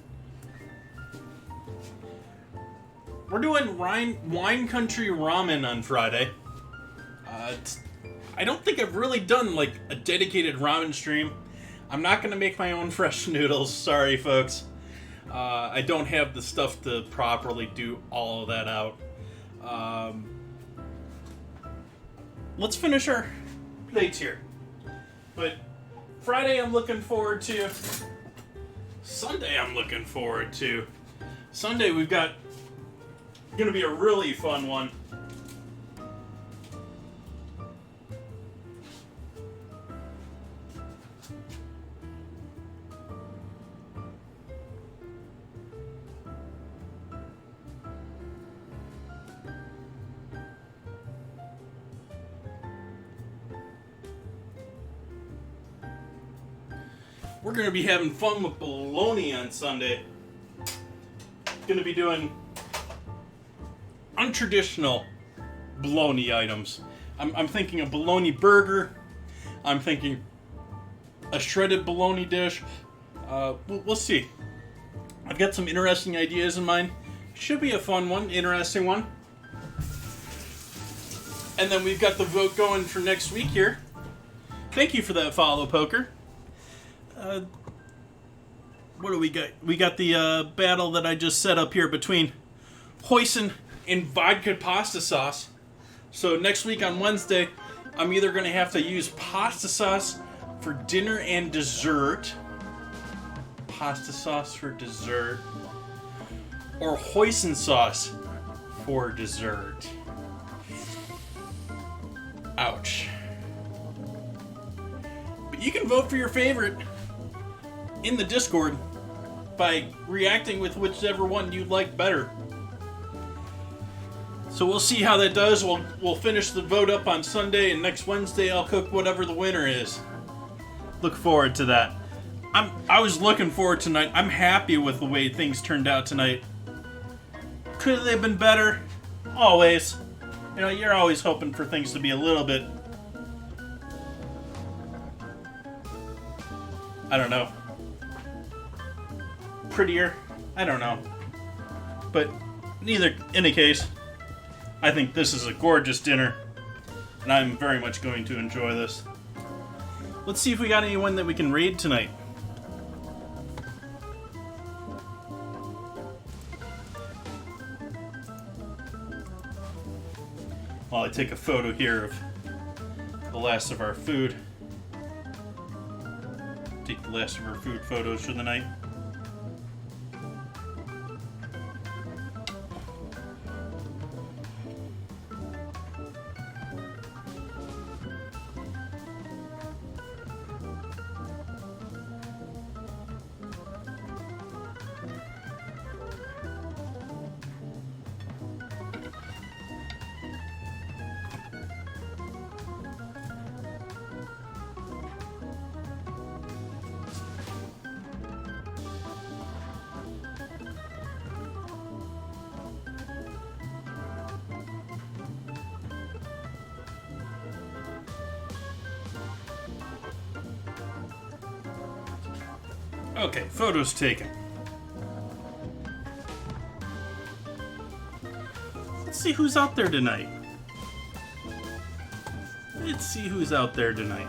Wine Country Ramen on Friday. I don't think I've really done, like, a dedicated ramen stream. I'm not gonna make my own fresh noodles. Sorry, folks. I don't have the stuff to properly do all of that out. Let's finish our plates here. But Friday I'm looking forward to. Sunday I'm looking forward to. Sunday we've got gonna be a really fun one. We're going to be having fun with bologna on Sunday. Going to be doing untraditional bologna items. I'm thinking a bologna burger. I'm thinking a shredded bologna dish. We'll see. I've got some interesting ideas in mind. Should be a fun one, interesting one. And then we've got the vote going for next week here. Thank you for that follow, Poker. What do we got? We got the battle that I just set up here between hoisin and vodka pasta sauce. So next week on Wednesday, I'm either going to have to use pasta sauce for dinner and dessert. Pasta sauce for dessert. Or hoisin sauce for dessert. Ouch. But you can vote for your favorite in the Discord by reacting with whichever one you like better. So we'll see how that does. We'll finish the vote up on Sunday, and next Wednesday I'll cook whatever the winner is. Look forward to that. I was looking forward tonight. I'm happy with the way things turned out tonight. Could they have been better? Always. You know, you're always hoping for things to be a little bit, I don't know, prettier. I don't know. But in any case, I think this is a gorgeous dinner, and I'm very much going to enjoy this. Let's see if we got anyone that we can raid tonight. While I take a photo here of the last of our food. Take the last of our food photos for the night. Okay, photos taken. Let's see who's out there tonight. Let's see who's out there tonight.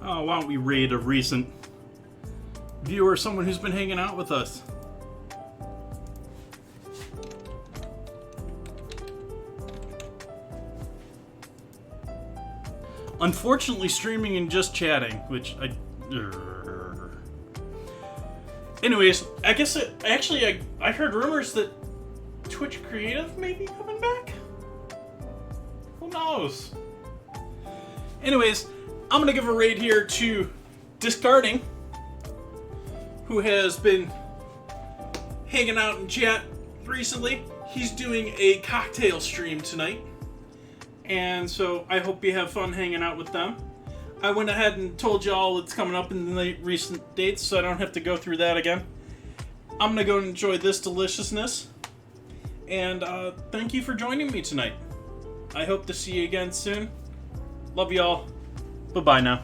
Oh, why don't we raid a recent viewer, someone who's been hanging out with us. Unfortunately, streaming and just chatting, which I... Anyways, I guess I heard rumors that Twitch Creative may be coming back? Who knows? Anyways, I'm gonna give a raid here to Discarding, who has been hanging out in chat recently. He's doing a cocktail stream tonight, and so I hope you have fun hanging out with them. I went ahead and told y'all it's coming up in the recent dates, so I don't have to go through that again. I'm gonna go and enjoy this deliciousness, and thank you for joining me tonight. I hope to see you again soon. Love y'all. Bye-bye now.